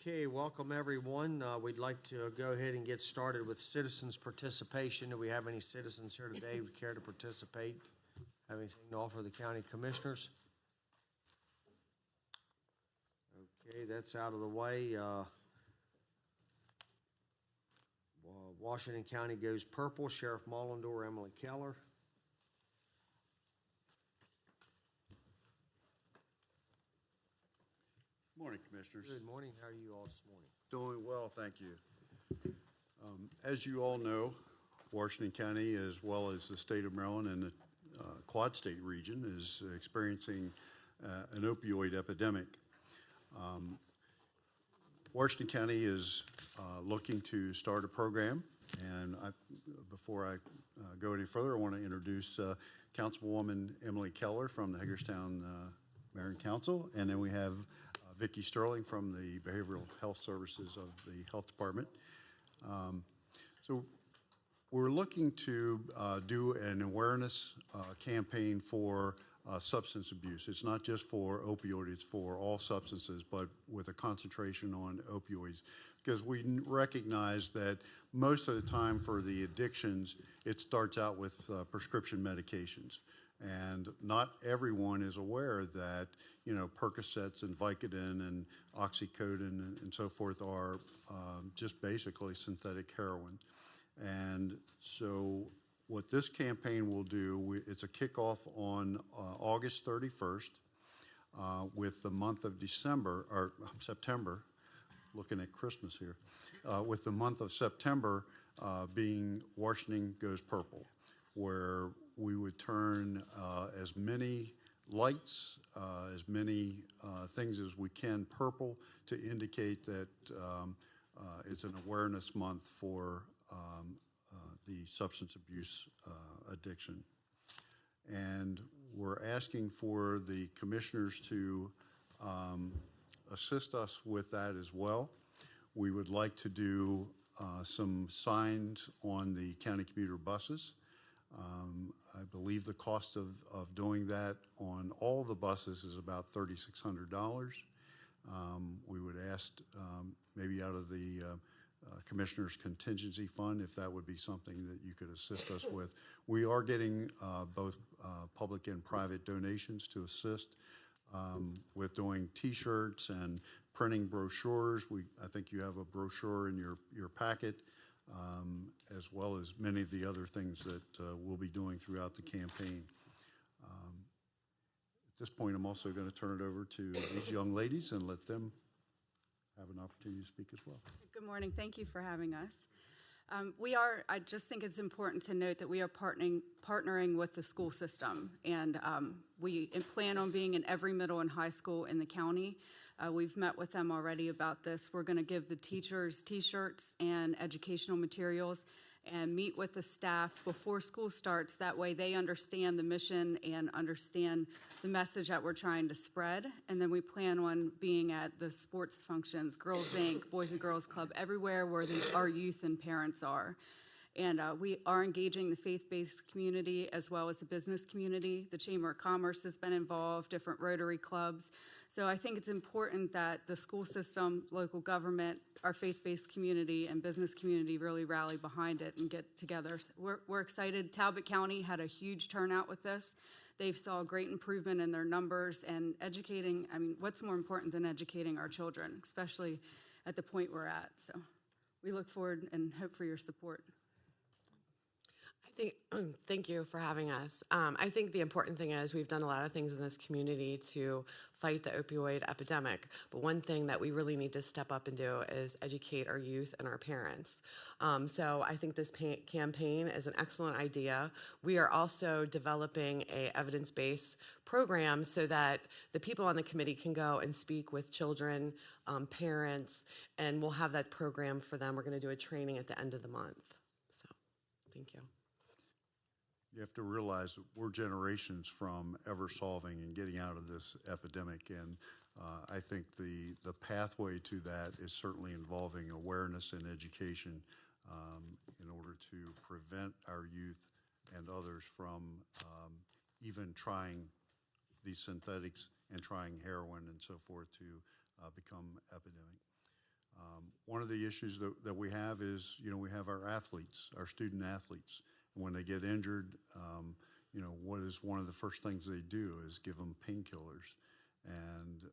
Okay, welcome everyone. We'd like to go ahead and get started with citizens' participation. Do we have any citizens here today who care to participate? Have anything to offer the county commissioners? Okay, that's out of the way. Washington County goes purple. Sheriff Mullendore, Emily Keller. Morning, Commissioners. Good morning. How are you all this morning? Doing well, thank you. As you all know, Washington County, as well as the state of Maryland and the Quad State region, is experiencing an opioid epidemic. Washington County is looking to start a program, and before I go any further, I want to introduce Councilwoman Emily Keller from the Hagerstown Mayor and Council, and then we have Vicki Sterling from the Behavioral Health Services of the Health Department. So we're looking to do an awareness campaign for substance abuse. It's not just for opioids, it's for all substances, but with a concentration on opioids. Because we recognize that most of the time for the addictions, it starts out with prescription medications. And not everyone is aware that, you know, Percocets and Vicodin and Oxycodone and so forth are just basically synthetic heroin. And so what this campaign will do, it's a kickoff on August 31st with the month of September, looking at Christmas here, with the month of September being Washington Goes Purple, where we would turn as many lights, as many things as we can purple to indicate that it's an awareness month for the substance abuse addiction. And we're asking for the commissioners to assist us with that as well. We would like to do some signs on the county commuter buses. I believe the cost of doing that on all the buses is about $3,600. We would ask maybe out of the Commissioner's Contingency Fund if that would be something that you could assist us with. We are getting both public and private donations to assist with doing T-shirts and printing brochures. I think you have a brochure in your packet. As well as many of the other things that we'll be doing throughout the campaign. At this point, I'm also going to turn it over to these young ladies and let them have an opportunity to speak as well. Good morning. Thank you for having us. I just think it's important to note that we are partnering with the school system, and we plan on being in every middle and high school in the county. We've met with them already about this. We're going to give the teachers T-shirts and educational materials and meet with the staff before school starts. That way they understand the mission and understand the message that we're trying to spread. And then we plan on being at the sports functions, Girls Inc., Boys and Girls Club, everywhere where our youth and parents are. And we are engaging the faith-based community as well as the business community. The Chamber of Commerce has been involved, different Rotary clubs. So I think it's important that the school system, local government, our faith-based community, and business community really rally behind it and get together. We're excited. Talbot County had a huge turnout with this. They saw a great improvement in their numbers and educating. I mean, what's more important than educating our children, especially at the point we're at? So we look forward and hope for your support. Thank you for having us. I think the important thing is we've done a lot of things in this community to fight the opioid epidemic, but one thing that we really need to step up and do is educate our youth and our parents. So I think this campaign is an excellent idea. We are also developing an evidence-based program so that the people on the committee can go and speak with children, parents, and we'll have that program for them. We're going to do a training at the end of the month. So thank you. You have to realize that we're generations from ever solving and getting out of this epidemic, and I think the pathway to that is certainly involving awareness and education in order to prevent our youth and others from even trying these synthetics and trying heroin and so forth to become epidemic. One of the issues that we have is, we have our athletes, our student athletes. When they get injured, what is one of the first things they do is give them painkillers. And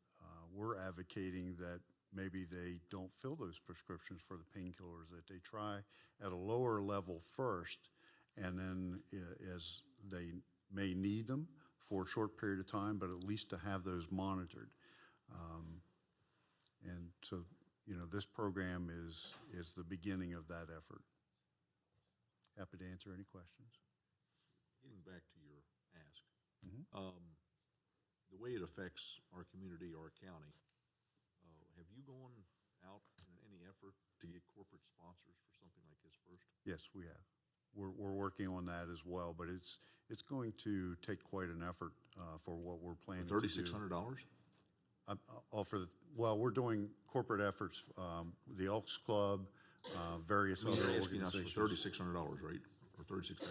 we're advocating that maybe they don't fill those prescriptions for the painkillers, that they try at a lower level first, and then as they may need them for a short period of time, but at least to have those monitored. And so, this program is the beginning of that effort. Happy to answer any questions. Getting back to your ask, the way it affects our community, our county, have you gone out in any effort to get corporate sponsors for something like this first? Yes, we have. We're working on that as well, but it's going to take quite an effort for what we're planning to do. $3,600? We're doing corporate efforts, the Elks Club, various other You're asking us organizations. for $3,600, right? Or $36,000?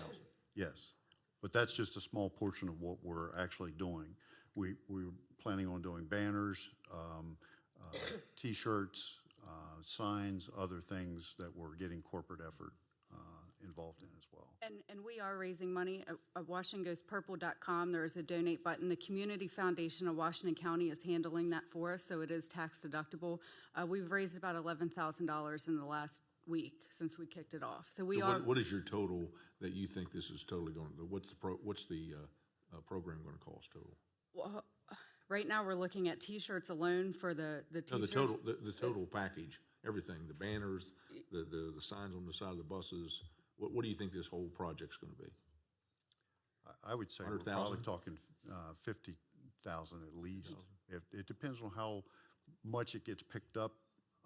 Yes, but that's just a small portion of what we're actually doing. We're planning on doing banners, T-shirts, signs, other things that we're getting corporate effort involved in as well. And we are raising money at WashingtonGoesPurple.com. There is a donate button. The Community Foundation of Washington County is handling that for us, so it is tax deductible. We've raised about $11,000 in the last week since we kicked it off. So what is your total that you think this is totally going to, what's the program going to cost total? Well, right now we're looking at T-shirts alone for the No, T-shirts. the total package, everything, the banners, the signs on the side of the buses. What do you think this whole project's going to be? I would say we're 100,000? probably talking 50,000 at least. It depends on how much it gets picked up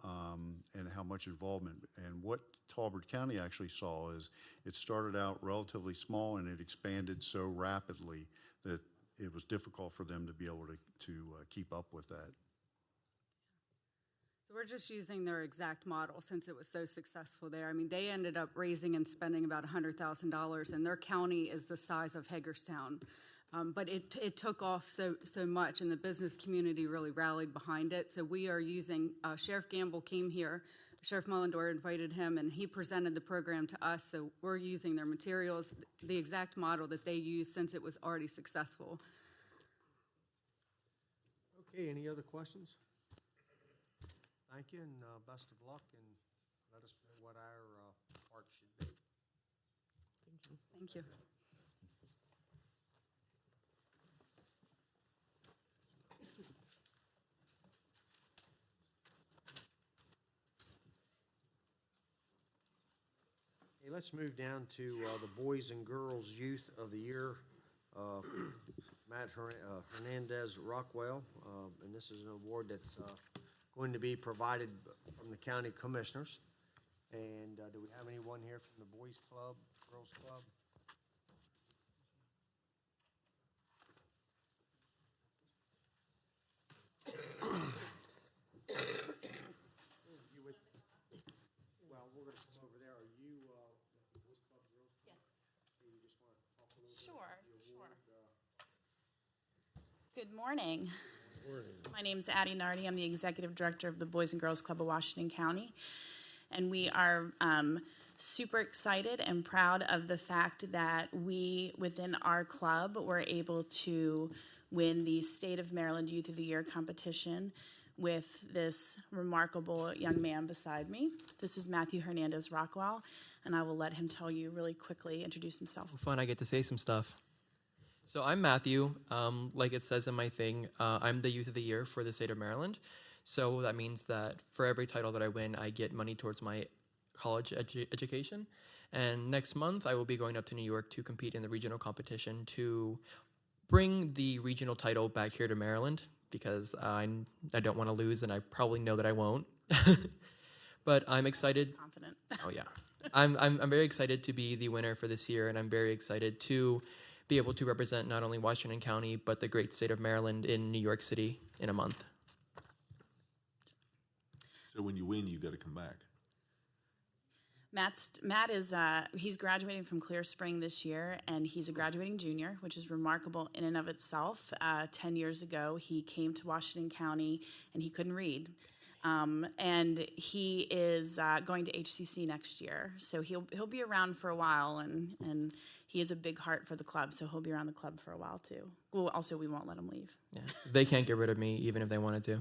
and how much involvement. And what Talbot County actually saw is it started out relatively small and it expanded so rapidly that it was difficult for them to be able to keep up with that. So we're just using their exact model since it was so successful there. I mean, they ended up raising and spending about $100,000, and their county is the size of Hagerstown. But it took off so much, and the business community really rallied behind it. So we are using, Sheriff Gamble came here, Sheriff Mullendore invited him, and he presented the program to us. So we're using their materials, the exact model that they used since it was already successful. Okay, any other questions? Thank you, and best of luck, and let us know what our part should be. Thank you. Okay, let's move down to the Boys and Girls Youth of the Year. Matt Hernandez Rockwell, and this is an award that's going to be provided from the county commissioners. And do we have anyone here from the Boys Club, Girls Club? Well, we're going to come over there. Are you the Boys Club, Girls Club? Yes. Do you just want to talk a little bit Sure, about the award? Good morning. My name is Addie Nardi. I'm the Executive Director of the Boys and Girls Club of Washington County. And we are super excited and proud of the fact that we, within our club, were able to win the State of Maryland Youth of the Year competition with this remarkable young man beside me. This is Matthew Hernandez Rockwell, and I will let him tell you really quickly, introduce himself. Fun, I get to say some stuff. So I'm Matthew. Like it says in my thing, I'm the Youth of the Year for the state of Maryland. So that means that for every title that I win, I get money towards my college education. And next month, I will be going up to New York to compete in the regional competition to bring the regional title back here to Maryland, because I don't want to lose, and I probably know that I won't. But I'm excited. Confident. Oh yeah, I'm very excited to be the winner for this year, and I'm very excited to be able to represent not only Washington County but the great state of Maryland in New York City in a month. So when you win, you got to come back. Matt is he's graduating from Clear Spring this year, and he's a graduating junior, which is remarkable in and of itself. 10 years ago, he came to Washington County, and he couldn't read. And he is going to HCC next year, so he'll be around for a while, and he has a big heart for the club, so he'll be around the club for a while too. Well, also we won't let him leave. Yeah, they can't get rid of me even if they wanted to.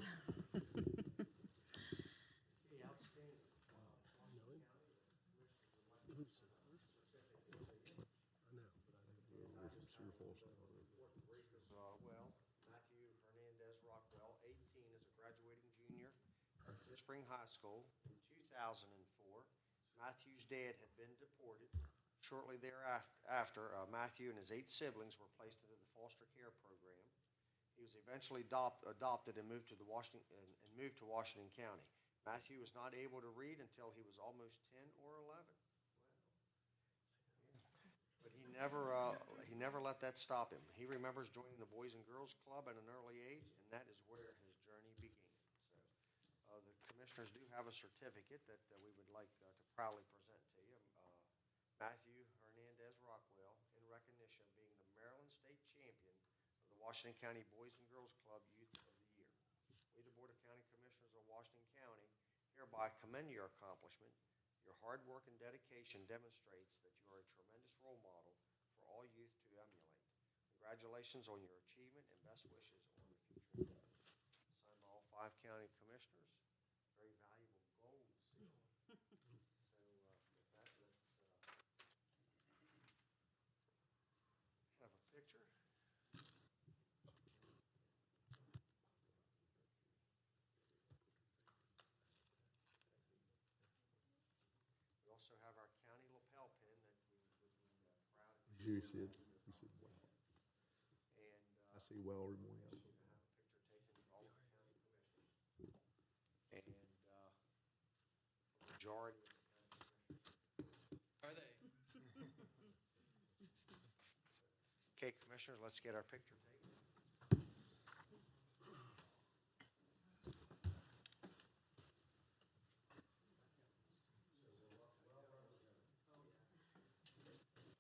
Well, Matthew Hernandez Rockwell, 18, is a graduating junior at Clear Spring High School. In 2004, Matthew's dad had been deported. Shortly thereafter, Matthew and his 8 siblings were placed into the foster care program. He was eventually adopted and moved to Washington County. Matthew was not able to read until he was almost 10 or 11. But he never let that stop him. He remembers joining the Boys and Girls Club at an early age, and that is where his journey began. So the commissioners do have a certificate that we would like to proudly present to you. Matthew Hernandez Rockwell, in recognition of being the Maryland State Champion of the Washington County Boys and Girls Club Youth of the Year. We, the Board of County Commissioners of Washington County, hereby commend your accomplishment. Your hard work and dedication demonstrates that you are a tremendous role model for all youth to emulate. Congratulations on your achievement and best wishes on your future endeavors. Signed by all 5 county commissioners. Very valuable gold seal. So with that, let's have a picture. We also have our county lapel pin that we would be proud of. You said wow. And I see well every morning. have a picture taken with all of the county commissioners. And the majority of the county commissioners. Are they? Okay, commissioners, let's get our picture taken. Okay, here we go. 1, 2, 3. One more. 2, 3. Great, thank you.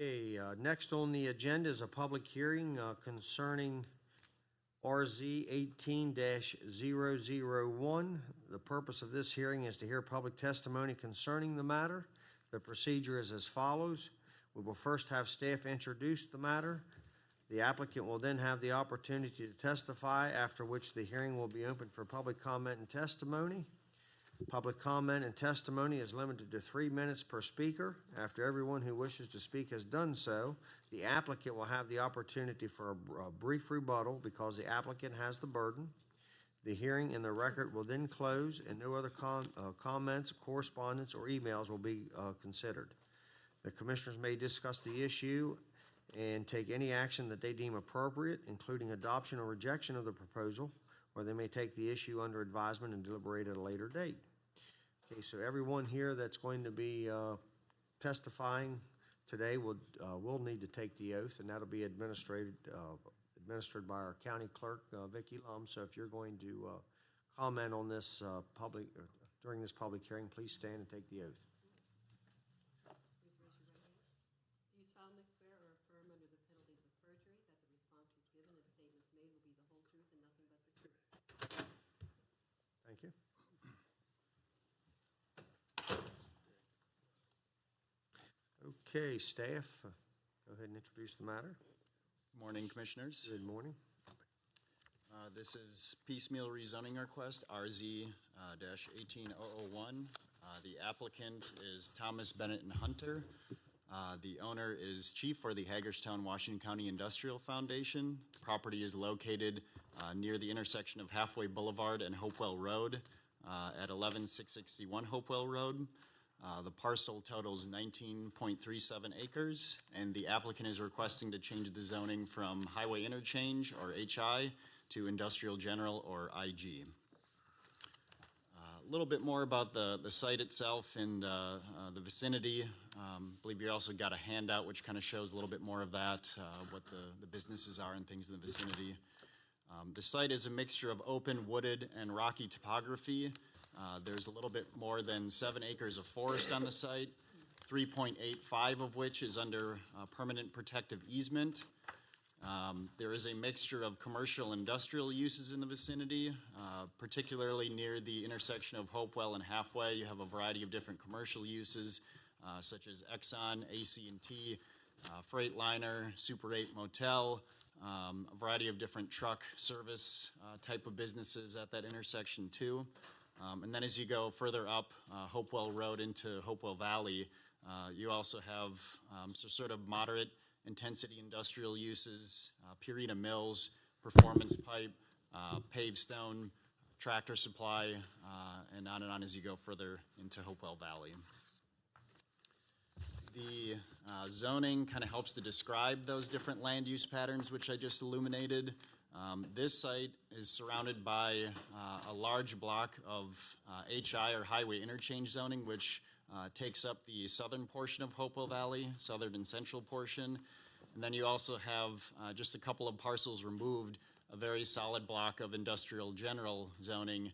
Okay, next on the agenda is a public hearing concerning RZ 18-001. The purpose of this hearing is to hear public testimony concerning the matter. The procedure is as follows. We will first have staff introduce the matter. The applicant will then have the opportunity to testify, after which the hearing will be open for public comment and testimony. Public comment and testimony is limited to 3 minutes per speaker. After everyone who wishes to speak has done so, the applicant will have the opportunity for a brief rebuttal because the applicant has the burden. The hearing and the record will then close, and no other comments, correspondence, or emails will be considered. The commissioners may discuss the issue and take any action that they deem appropriate, including adoption or rejection of the proposal, or they may take the issue under advisement and deliberate at a later date. Okay, so everyone here that's going to be testifying today will need to take the oath, and that'll be administered by our county clerk, Vicki Lum. So if you're going to comment on this during this public hearing, please stand and take the oath. given and statements made will be the whole truth and nothing but the truth. Thank you. Okay, staff, go ahead and introduce the matter. Morning, Commissioners. Good morning. This is piecemeal rezoning request, RZ-18001. The applicant is Thomas Bennett and Hunter. The owner is Chief for the Hagerstown, Washington County Industrial Foundation. The property is located near the intersection of Halfway Boulevard and Hopewell Road at 11661 Hopewell Road. The parcel totals 19.37 acres, and the applicant is requesting to change the zoning from highway interchange, or HI, to industrial general, or IG. A little bit more about the site itself and the vicinity. I believe you also got a handout which kind of shows a little bit more of that, what the businesses are and things in the vicinity. The site is a mixture of open, wooded, and rocky topography. There's a little bit more than 7 acres of forest on the site, 3.85 of which is under permanent protective easement. There is a mixture of commercial and industrial uses in the vicinity, particularly near the intersection of Hopewell and Halfway. You have a variety of different commercial uses, such as Exxon, AC&T, Freightliner, Super 8 Motel, a variety of different truck service type of businesses at that intersection too. And then as you go further up Hopewell Road into Hopewell Valley, you also have sort of moderate intensity industrial uses, Purina Mills, Performance Pipe, Paved Stone, Tractor Supply, and on as you go further into Hopewell Valley. The zoning kind of helps to describe those different land use patterns which I just illuminated. This site is surrounded by a large block of HI, or highway interchange zoning, which takes up the southern portion of Hopewell Valley, southern and central portion. And then you also have, just a couple of parcels removed, a very solid block of industrial general zoning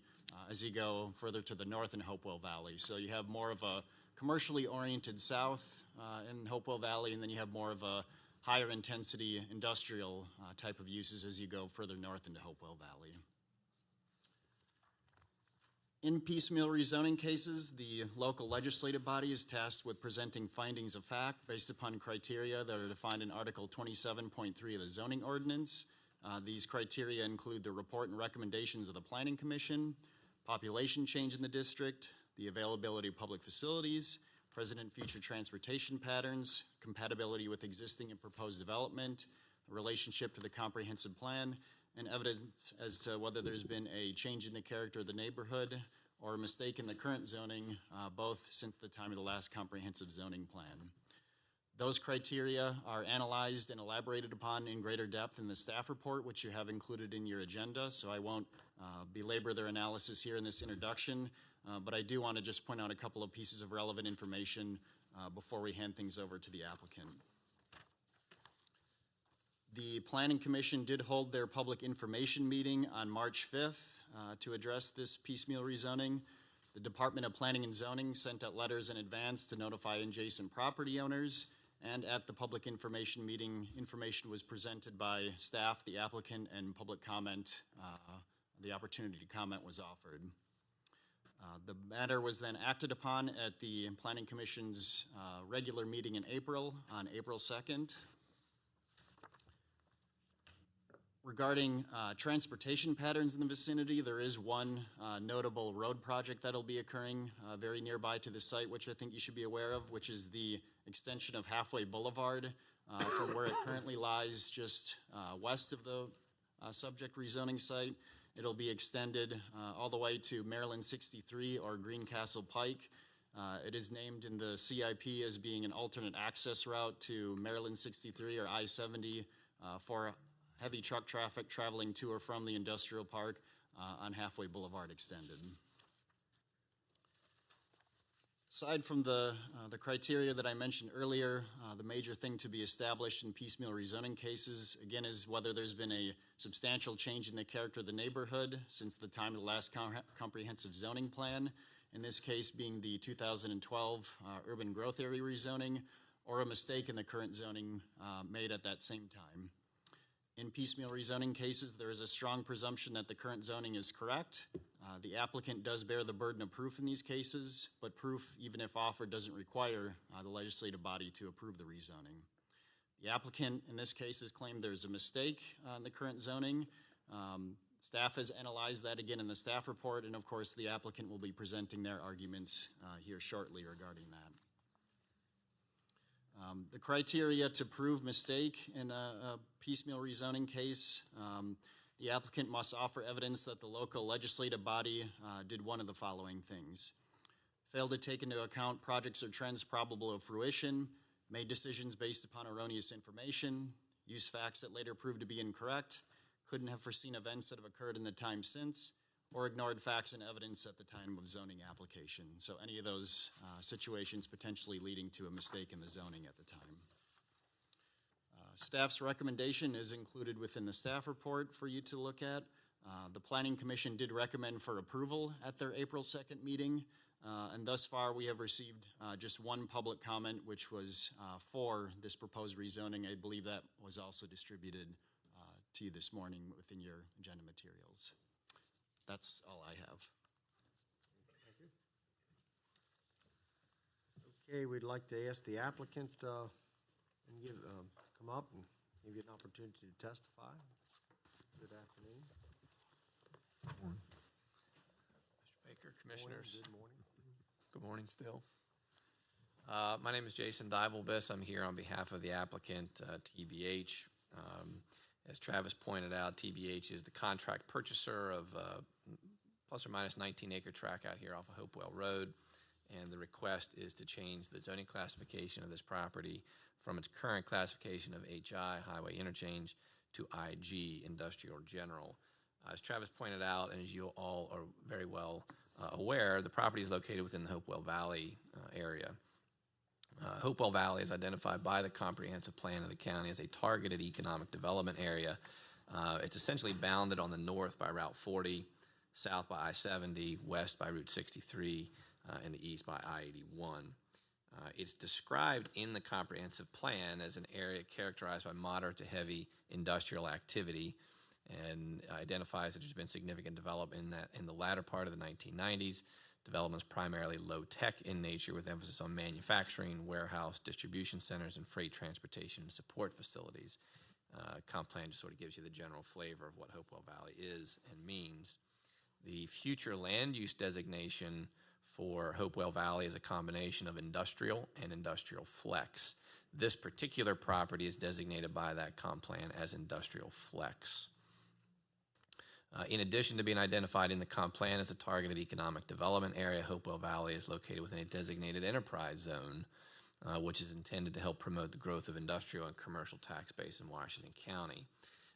as you go further to the north in Hopewell Valley. So you have more of a commercially oriented south in Hopewell Valley, and then you have more of a higher intensity industrial type of uses as you go further north into Hopewell Valley. In piecemeal rezoning cases, the local legislative body is tasked with presenting findings of fact based upon criteria that are defined in Article 27.3 of the zoning ordinance. These criteria include the report and recommendations of the Planning Commission, population change in the district, the availability of public facilities, present and future transportation patterns, compatibility with existing and proposed development, relationship to the comprehensive plan, and evidence as to whether there's been a change in the character of the neighborhood or a mistake in the current zoning, both since the time of the last comprehensive zoning plan. Those criteria are analyzed and elaborated upon in greater depth in the staff report, which you have included in your agenda, so I won't belabor their analysis here in this introduction, but I do want to just point out a couple of pieces of relevant information before we hand things over to the applicant. The Planning Commission did hold their public information meeting on March 5th to address this piecemeal rezoning. The Department of Planning and Zoning sent out letters in advance to notify adjacent property owners, and at the public information meeting, information was presented by staff, the applicant, and public comment. The opportunity to comment was offered. The matter was then acted upon at the Planning Commission's regular meeting in April, on April 2nd. Regarding transportation patterns in the vicinity, there is one notable road project that'll be occurring very nearby to the site, which I think you should be aware of, which is the extension of Halfway Boulevard from where it currently lies just west of the subject rezoning site. It'll be extended all the way to Maryland 63 or Greencastle Pike. It is named in the CIP as being an alternate access route to Maryland 63 or I-70 for heavy truck traffic traveling to or from the industrial park on Halfway Boulevard extended. Aside from the criteria that I mentioned earlier, the major thing to be established in piecemeal rezoning cases, again, is whether there's been a substantial change in the character of the neighborhood since the time of the last comprehensive zoning plan, in this case being the 2012 urban growth area rezoning, or a mistake in the current zoning made at that same time. In piecemeal rezoning cases, there is a strong presumption that the current zoning is correct. The applicant does bear the burden of proof in these cases, but proof, even if offered, doesn't require the legislative body to approve the rezoning. The applicant, in this case, has claimed there's a mistake in the current zoning. Staff has analyzed that again in the staff report, and of course, the applicant will be presenting their arguments here shortly regarding that. The criteria to prove mistake in a piecemeal rezoning case, the applicant must offer evidence that the local legislative body did one of the following things: failed to take into account projects or trends probable of fruition, made decisions based upon erroneous information, used facts that later proved to be incorrect, couldn't have foreseen events that have occurred in the time since, or ignored facts and evidence at the time of zoning application. So any of those situations potentially leading to a mistake in the zoning at the time. Staff's recommendation is included within the staff report for you to look at. The Planning Commission did recommend for approval at their April 2nd meeting, and thus far we have received just one public comment, which was for this proposed rezoning. I believe that was also distributed to you this morning within your agenda materials. That's all I have. Thank you. Okay, we'd like to ask the applicant and come up and give you an opportunity to testify. Good afternoon. Mr. Baker, Commissioners. Good morning. Good morning still. My name is Jason Divelbus. I'm here on behalf of the applicant, TBH. As Travis pointed out, TBH is the contract purchaser of plus or minus 19-acre tract out here off of Hopewell Road, and the request is to change the zoning classification of this property from its current classification of HI, Highway Interchange, to IG, Industrial General. As Travis pointed out, and as you all are very well aware, the property is located within the Hopewell Valley area. Hopewell Valley is identified by the comprehensive plan of the county as a targeted economic development area. It's essentially bounded on the north by Route 40, south by I-70, west by Route 63, and the east by I-81. It's described in the comprehensive plan as an area characterized by moderate to heavy industrial activity, and identifies that there's been significant development in the latter part of the 1990s. Development's primarily low-tech in nature, with emphasis on manufacturing, warehouse, distribution centers, and freight transportation and support facilities. Comp plan just sort of gives you the general flavor of what Hopewell Valley is and means. The future land use designation for Hopewell Valley is a combination of industrial and industrial flex. This particular property is designated by that comp plan as industrial flex. In addition to being identified in the comp plan as a targeted economic development area, Hopewell Valley is located within a designated enterprise zone, which is intended to help promote the growth of industrial and commercial tax base in Washington County.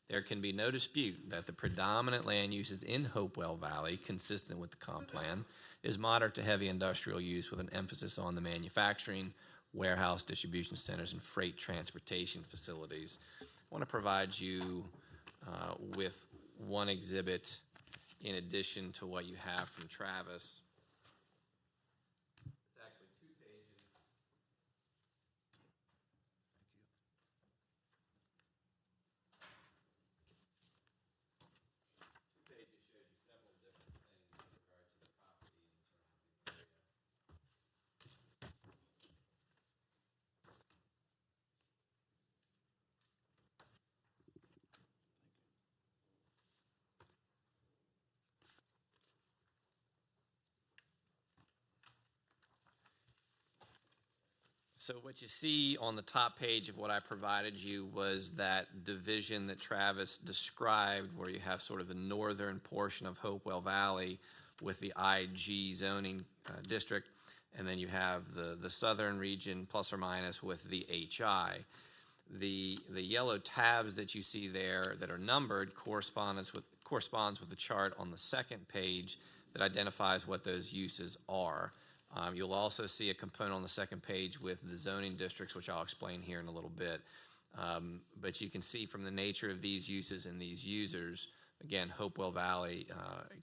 There can be no dispute that the predominant land uses in Hopewell Valley, consistent with the comp plan, is moderate to heavy industrial use with an emphasis on the manufacturing, warehouse, distribution centers, and freight transportation facilities. I want to provide you with one exhibit in addition to what you have from Travis. It's actually 2 pages. Two pages shows you several different things with regard to the property and surrounding area. So what you see on the top page of what I provided you was that division that Travis described, where you have sort of the northern portion of Hopewell Valley with the IG zoning district, and then you have the southern region plus or minus with the HI. The yellow tabs that you see there that are numbered corresponds with the chart on the second page that identifies what those uses are. You'll also see a component on the second page with the zoning districts, which I'll explain here in a little bit. But you can see from the nature of these uses and these users, again, Hopewell Valley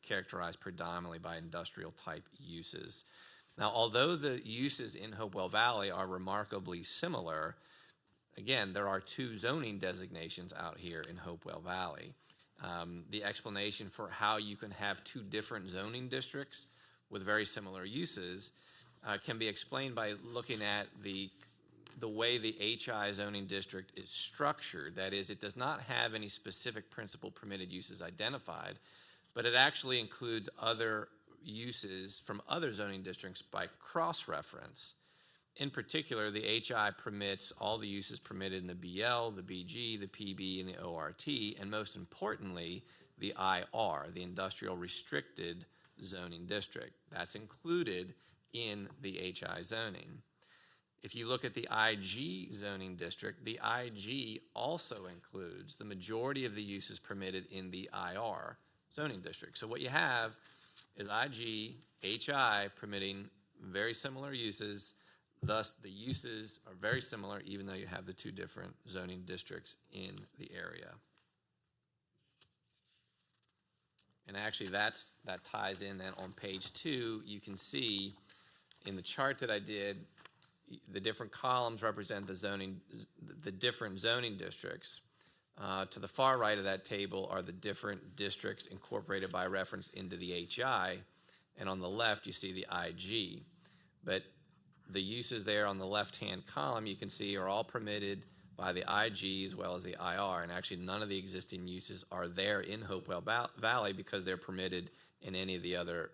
characterized predominantly by industrial type uses. Now, although the uses in Hopewell Valley are remarkably similar, again, there are two zoning designations out here in Hopewell Valley. The explanation for how you can have two different zoning districts with very similar uses can be explained by looking at the way the HI zoning district is structured. That is, it does not have any specific principal permitted uses identified, but it actually includes other uses from other zoning districts by cross-reference. In particular, the HI permits all the uses permitted in the BL, the BG, the PB, and the ORT, and most importantly, the IR, the Industrial Restricted Zoning District. That's included in the HI zoning. If you look at the IG zoning district, the IG also includes the majority of the uses permitted in the IR zoning district. So what you have is IG, HI permitting very similar uses. Thus, the uses are very similar, even though you have the two different zoning districts in the area. And actually, that ties in then on page 2. You can see in the chart that I did, the different columns represent the different zoning districts. To the far right of that table are the different districts incorporated by reference into the HI, and on the left you see the IG. But the uses there on the left-hand column, you can see, are all permitted by the IG as well as the IR, and actually none of the existing uses are there in Hopewell Valley because they're permitted in any of the other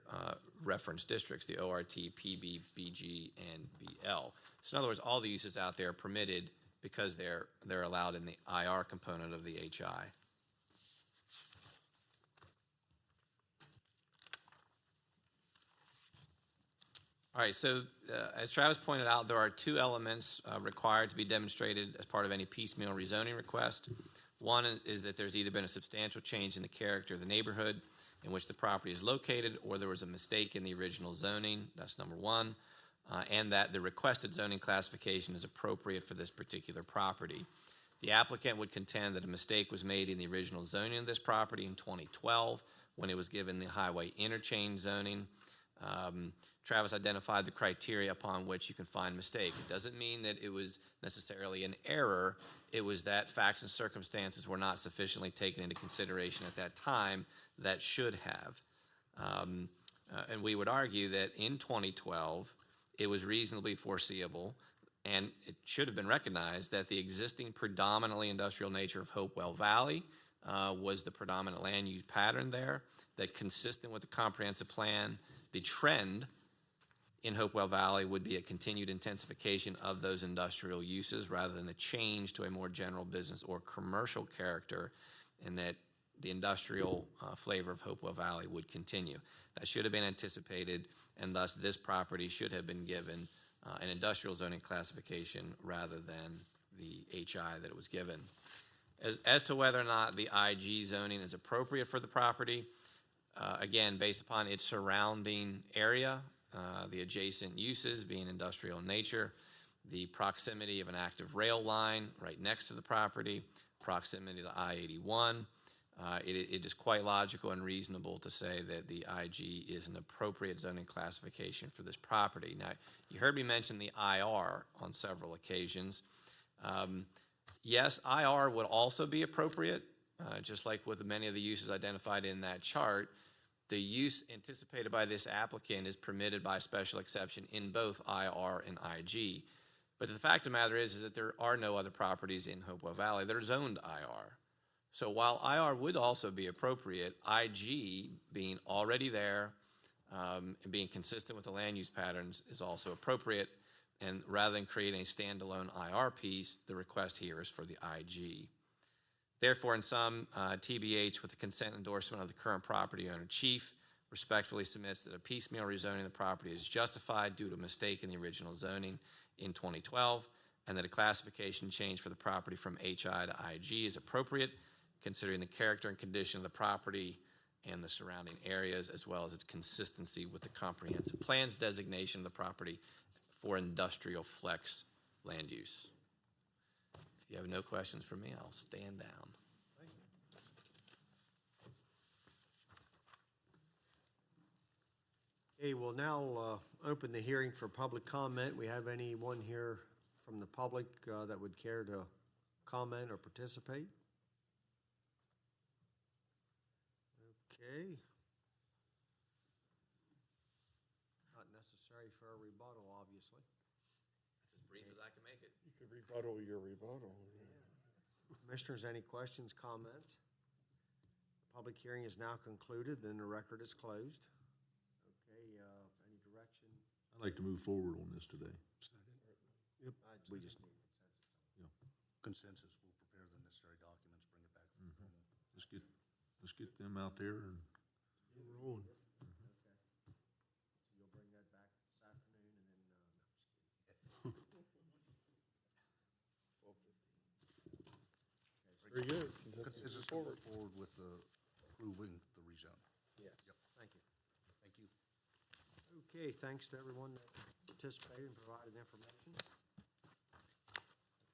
reference districts, the ORT, PB, BG, and BL. So in other words, all the uses out there are permitted because they're allowed in the IR component of the HI. All right, so as Travis pointed out, there are two elements required to be demonstrated as part of any piecemeal rezoning request. One is that there's either been a substantial change in the character of the neighborhood in which the property is located, or there was a mistake in the original zoning. That's number one. And that the requested zoning classification is appropriate for this particular property. The applicant would contend that a mistake was made in the original zoning of this property in 2012 when it was given the highway interchange zoning. Travis identified the criteria upon which you can find mistake. It doesn't mean that it was necessarily an error. It was that facts and circumstances were not sufficiently taken into consideration at that time that should have. And we would argue that in 2012, it was reasonably foreseeable, and it should have been recognized that the existing predominantly industrial nature of Hopewell Valley was the predominant land use pattern there, that consistent with the comprehensive plan, the trend in Hopewell Valley would be a continued intensification of those industrial uses rather than a change to a more general business or commercial character, and that the industrial flavor of Hopewell Valley would continue. That should have been anticipated, and thus this property should have been given an industrial zoning classification rather than the HI that it was given. As to whether or not the IG zoning is appropriate for the property, again, based upon its surrounding area, the adjacent uses being industrial in nature, the proximity of an active rail line right next to the property, proximity to I-81, it is quite logical and reasonable to say that the IG is an appropriate zoning classification for this property. Now, you heard me mention the IR on several occasions. Yes, IR would also be appropriate, just like with many of the uses identified in that chart. The use anticipated by this applicant is permitted by special exception in both IR and IG. But the fact of the matter is that there are no other properties in Hopewell Valley that are zoned IR. So while IR would also be appropriate, IG, being already there and being consistent with the land use patterns, is also appropriate. And rather than creating a standalone IR piece, the request here is for the IG. Therefore, in sum, TBH, with the consent endorsement of the current property owner chief, respectfully submits that a piecemeal rezoning of the property is justified due to a mistake in the original zoning in 2012, and that a classification change for the property from HI to IG is appropriate, considering the character and condition of the property and the surrounding areas, as well as its consistency with the comprehensive plan's designation of the property for industrial flex land use. If you have no questions for me, I'll stand down. Okay, we'll now open the hearing for public comment. We have anyone here from the public that would care to comment or participate? Okay. Not necessary for a rebuttal, obviously. It's as brief as I can make it. You could rebuttal your rebuttal. Commissioners, any questions, comments? Public hearing is now concluded, then the record is closed. Okay, any direction? I'd like to move forward on this today. Yep. We just need Consensus, we'll prepare the necessary documents, bring it back. Let's get them out there and Rolling. So you'll bring that back this afternoon and then, no, I'm just kidding. Very good. Consensus to Forward. move forward with approving the rezone. Yes, Yep. thank you. Thank you. Okay, thanks to everyone that participated and provided information.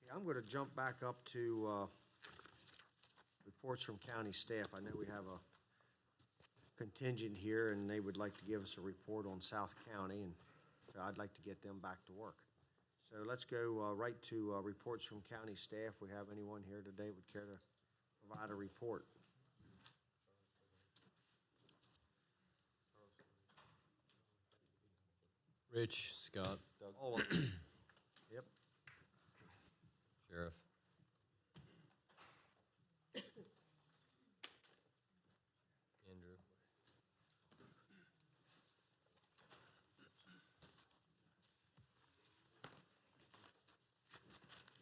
Okay, I'm going to jump back up to reports from county staff. I know we have a contingent here, and they would like to give us a report on South County, and so I'd like to get them back to work. So let's go right to reports from county staff. We have anyone here today would care to provide a report? Rich, Scott, Doug, All of them. Yep. Sheriff. Andrew.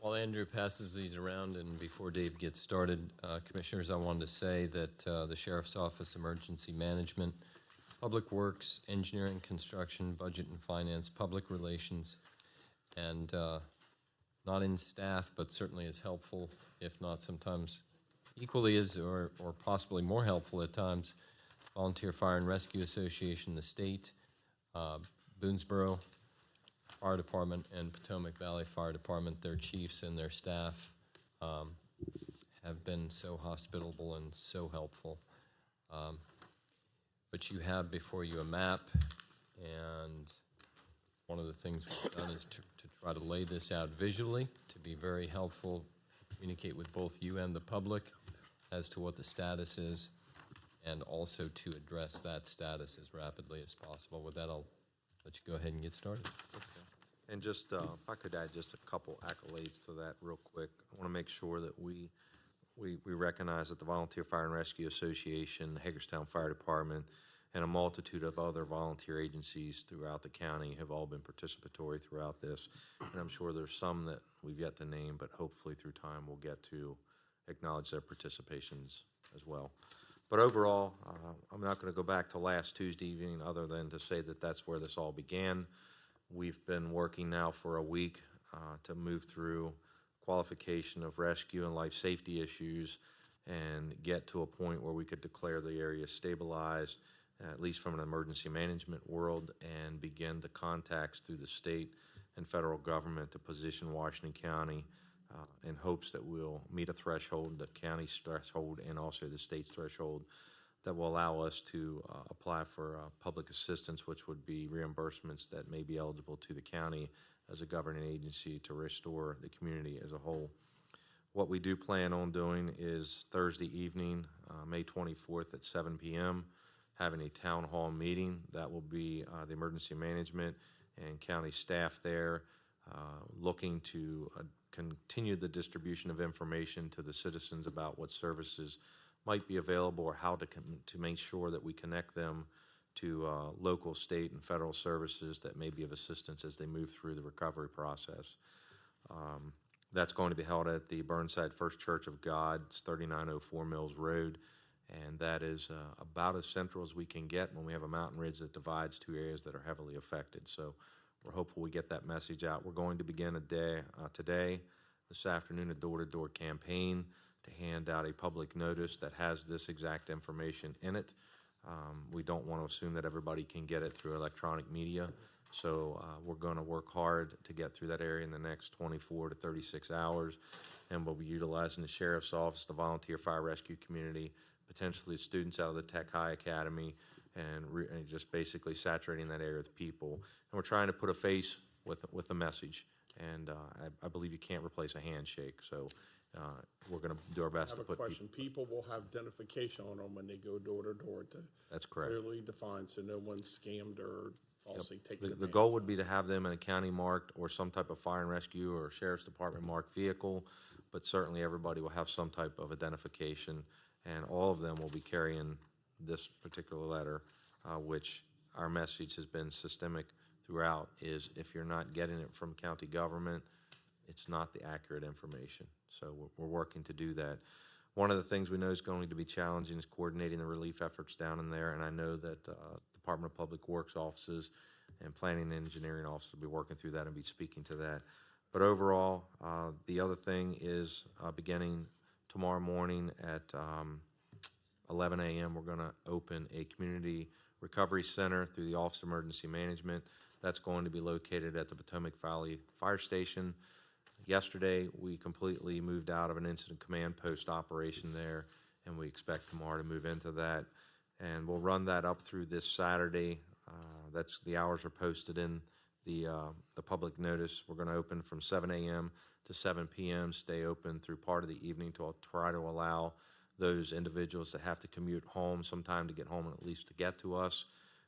While Andrew passes these around and before Dave gets started, Commissioners, I wanted to say that the Sheriff's Office Emergency Management, Public Works, Engineering, Construction, Budget and Finance, Public Relations, and not in staff, but certainly is helpful, if not sometimes equally as or possibly more helpful at times, Volunteer Fire and Rescue Association, the state, Boonesboro Fire Department, and Potomac Valley Fire Department, their chiefs and their staff have been so hospitable and so helpful. But you have before you a map, and one of the things we've done is to try to lay this out visually, to be very helpful, communicate with both you and the public as to what the status is, and also to address that status as rapidly as possible. With that, I'll let you go ahead and get started. And just, if I could add just a couple accolades to that real quick. I want to make sure that we recognize that the Volunteer Fire and Rescue Association, the Hagerstown Fire Department, and a multitude of other volunteer agencies throughout the county have all been participatory throughout this. And I'm sure there's some that we've yet to name, but hopefully through time we'll get to acknowledge their participations as well. But overall, I'm not going to go back to last Tuesday evening other than to say that that's where this all began. We've been working now for a week to move through qualification of rescue and life safety issues and get to a point where we could declare the area stabilized, at least from an emergency management world, and begin the contacts through the state and federal government to position Washington County in hopes that we'll meet a threshold, the county's threshold and also the state's threshold, that will allow us to apply for public assistance, which would be reimbursements that may be eligible to the county as a governing agency to restore the community as a whole. What we do plan on doing is Thursday evening, May 24th at 7 p.m., having a town hall meeting. That will be the emergency management and county staff there looking to continue the distribution of information to the citizens about what services might be available or how to make sure that we connect them to local, state, and federal services that may be of assistance as they move through the recovery process. That's going to be held at the Burnside First Church of God, it's 3904 Mills Road, and that is about as central as we can get when we have a mountain ridge that divides two areas that are heavily affected. So we're hopeful we get that message out. We're going to begin today, this afternoon, a door-to-door campaign to hand out a public notice that has this exact information in it. We don't want to assume that everybody can get it through electronic media, so we're going to work hard to get through that area in the next 24 to 36 hours, and we'll be utilizing the Sheriff's Office, the volunteer fire rescue community, potentially students out of the Tech High Academy, and just basically saturating that area with people. And we're trying to put a face with a message and I believe you can't replace a handshake. So we're going to do our I best have to a put question. People will have identification on them when they go door to door to That's correct. clearly define so no one's scammed or falsely taken The advantage goal would be to have them in a county marked or some type of fire and rescue or sheriff's department marked vehicle, but certainly everybody will have some type of identification, and all of them will be carrying this particular letter, which our message has been systemic throughout, is if you're not getting it from county government, it's not the accurate information. So we're working to do that. One of the things we know is going to be challenging is coordinating the relief efforts down in there, and I know that Department of Public Works offices and planning and engineering offices will be working through that and be speaking to that. But overall, the other thing is beginning tomorrow morning at 11 a.m., we're going to open a community recovery center through the Office of Emergency Management. That's going to be located at the Potomac Valley Fire Station. Yesterday, we completely moved out of an incident command post operation there, and we expect tomorrow to move into that. And we'll run that up through this Saturday. That's the hours are posted in the public notice. We're going to open from 7 a.m. to 7 p.m., stay open through part of the evening to try to allow those individuals that have to commute home sometime to get home and at least to get to us.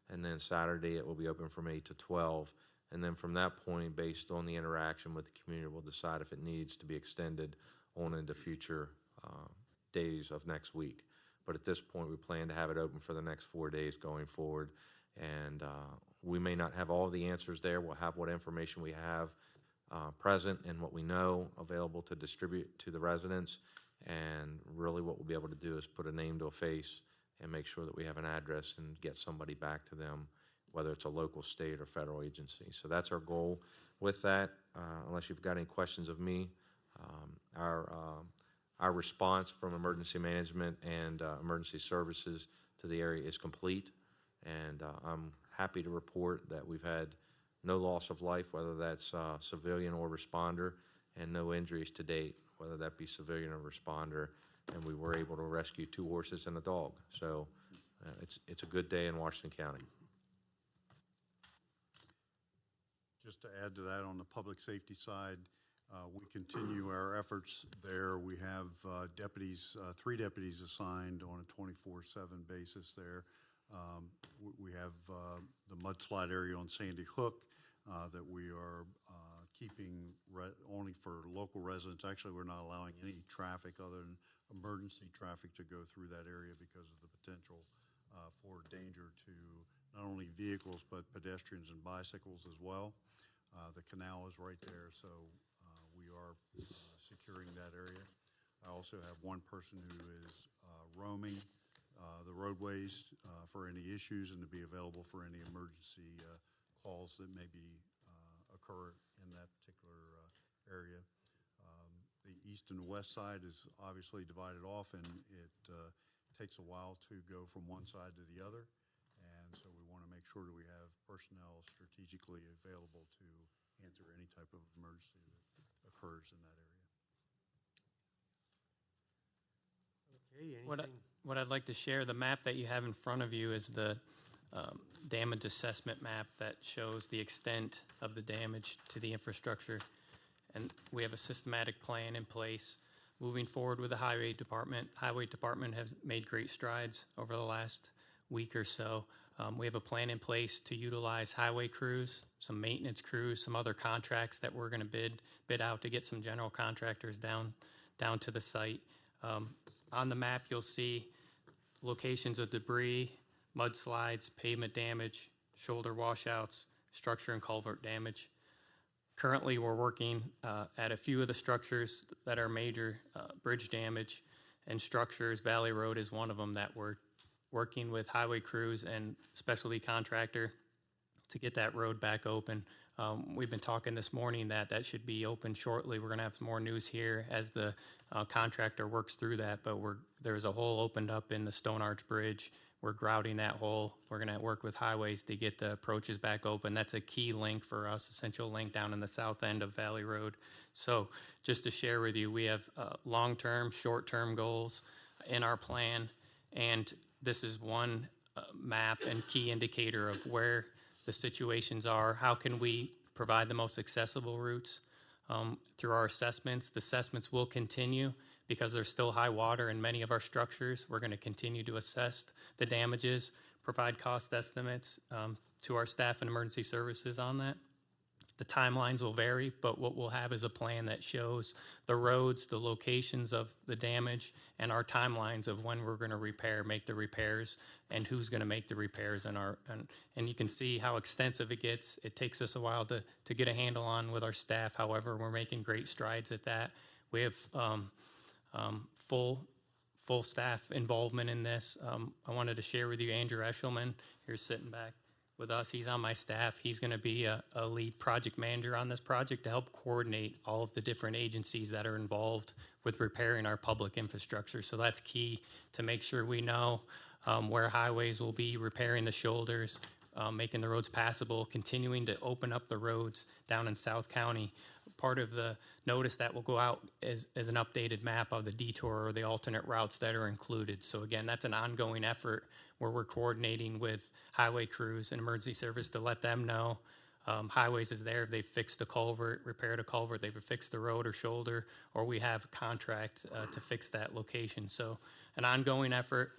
And then Saturday, it will be open from 8 to 12. And then from that point, based on the interaction with the community, we'll decide if it needs to be extended on into future days of next week. But at this point, we plan to have it open for the next 4 days going forward. And we may not have all the answers there. We'll have what information we have present and what we know available to distribute to the residents. And really what we'll be able to do is put a name to a face and make sure that we have an address and get somebody back to them, whether it's a local, state, or federal agency. So that's our goal with that. Unless you've got any questions of me, our response from emergency management and emergency services to the area is complete. And I'm happy to report that we've had no loss of life, whether that's civilian or responder, and no injuries to date, whether that be civilian or responder. And we were able to rescue 2 horses and a dog. So it's a good day in Washington County. Just to add to that, on the public safety side, we continue our efforts there. We have deputies, 3 deputies assigned on a 24/7 basis there. We have the mudslide area on Sandy Hook that we are keeping only for local residents. Actually, we're not allowing any traffic other than emergency traffic to go through that area because of the potential for danger to not only vehicles but pedestrians and bicycles as well. The canal is right there, so we are securing that area. I also have 1 person who is roaming the roadways for any issues and to be available for any emergency calls that may be occur in that particular area. The east and west side is obviously divided off, and it takes a while to go from one side to the other. And so we want to make sure that we have personnel strategically available to answer any type of emergency that occurs in that area. Okay, anything? What I'd like to share, the map that you have in front of you is the damage assessment map that shows the extent of the damage to the infrastructure. And we have a systematic plan in place. Moving forward with the Highway Department has made great strides over the last week or so. We have a plan in place to utilize highway crews, some maintenance crews, some other contracts that we're going to bid out to get some general contractors down to the site. On the map, you'll see locations of debris, mudslides, pavement damage, shoulder washouts, structure and culvert damage. Currently, we're working at a few of the structures that are major bridge damage and structures. Valley Road is one of them that we're working with highway crews and specialty contractor to get that road back open. We've been talking this morning that should be open shortly. We're going to have some more news here as the contractor works through that, but there's a hole opened up in the Stone Arch Bridge. We're grouting that hole. We're going to work with highways to get the approaches back open. That's a key link for us, essential link down in the south end of Valley Road. So just to share with you, we have long-term, short-term goals in our plan, and this is one map and key indicator of where the situations are. How can we provide the most accessible routes? through our assessments. The assessments will continue because there's still high water in many of our structures. We're going to continue to assess the damages, provide cost estimates to our staff and emergency services on that. The timelines will vary, but what we'll have is a plan that shows the roads, the locations of the damage, and our timelines of when we're going to make the repairs, and who's going to make the repairs. And you can see how extensive it gets. It takes us a while to get a handle on with our staff. However, we're making great strides at that. We have full staff involvement in this. I wanted to share with you Andrew Eshelman, here sitting back with us. He's on my staff. He's going to be a lead project manager on this project to help coordinate all of the different agencies that are involved with repairing our public infrastructure. So that's key to make sure we know where highways will be, repairing the shoulders, making the roads passable, continuing to open up the roads down in South County. Part of the notice that will go out is an updated map of the detour or the alternate routes that are included. So again, that's an ongoing effort where we're coordinating with highway crews and emergency service to let them know highways is there. If they've fixed a culvert, repaired a culvert, they've fixed the road or shoulder, or we have a contract to fix that location. So an ongoing effort,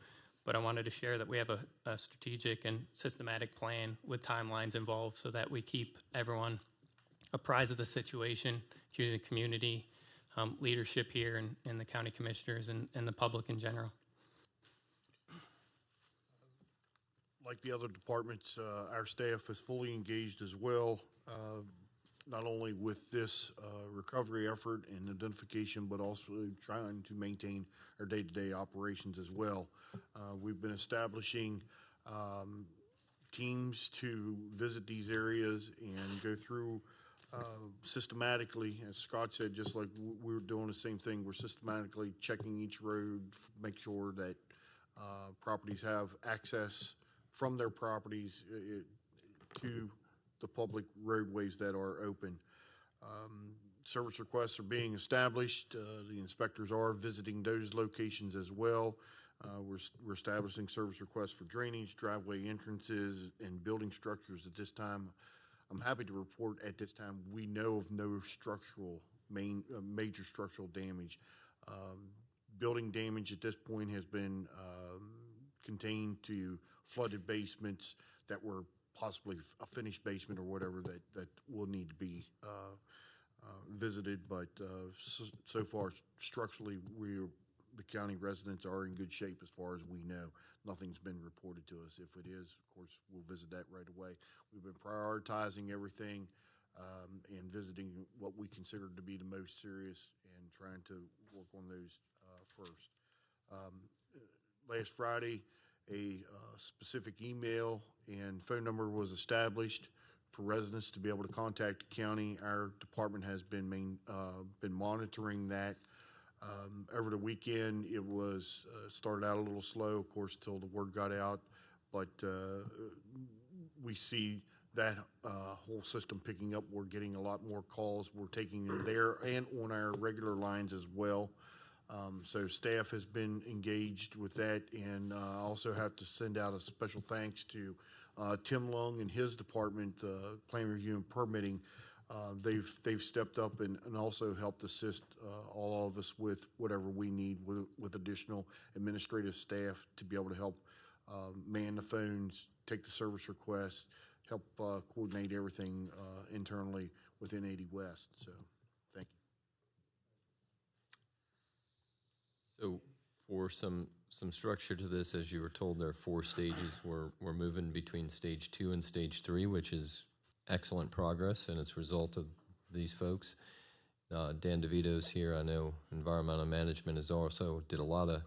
but I wanted to share that we have a strategic and systematic plan with timelines involved so that we keep everyone apprised of the situation, the community, leadership here and the county commissioners and the public in general. Like the other departments, our staff is fully engaged as well, not only with this recovery effort and identification, but also trying to maintain our day-to-day operations as well. We've been establishing teams to visit these areas and go through systematically, as Scott said, just like we're doing the same thing. We're systematically checking each road, make sure that properties have access from their properties to the public roadways that are open. Service requests are being established. The inspectors are visiting those locations as well. We're establishing service requests for drainage, driveway entrances, and building structures at this time. I'm happy to report at this time we know of no major structural damage. Building damage at this point has been contained to flooded basements that were possibly a finished basement or whatever that will need to be visited. But so far, structurally, the county residents are in good shape as far as we know. Nothing's been reported to us. If it is, of course, we'll visit that right away. We've been prioritizing everything and visiting what we consider to be the most serious and trying to work on those first. Last Friday, a specific email and phone number was established for residents to be able to contact the county. Our department has been monitoring that. Over the weekend, it was started out a little slow, of course, till the word got out, but we see that whole system picking up. We're getting a lot more calls. We're taking them there and on our regular lines as well. So staff has been engaged with that, and I also have to send out a special thanks to Tim Lung and his department, Plan Review and Permitting. They've stepped up and also helped assist all of us with whatever we need with additional administrative staff to be able to help man the phones, take the service requests, help coordinate everything internally within 80 West. So thank you. So for some structure to this, as you were told, there are 4 stages. We're moving between stage 2 and stage 3, which is excellent progress, and it's a result of these folks. Dan DeVito's here. I know environmental management is also did a lot of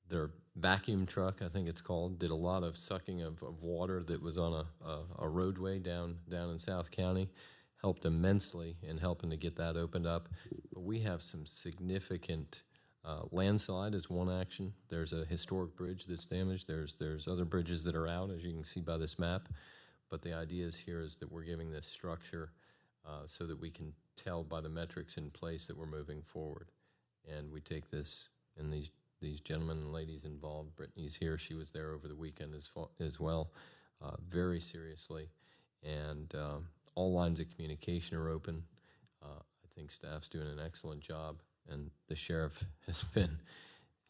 their vacuum truck, I think it's called, did a lot of sucking of water that was on a roadway down in South County. Helped immensely in helping to get that opened up. But we have some significant landslide is one action. There's a historic bridge that's damaged. There's other bridges that are out, as you can see by this map. But the idea here is that we're giving this structure so that we can tell by the metrics in place that we're moving forward. And we take this, and these gentlemen and ladies involved, Brittany's here, she was there over the weekend as well, very seriously. And all lines of communication are open. I think staff's doing an excellent job, and the sheriff has been,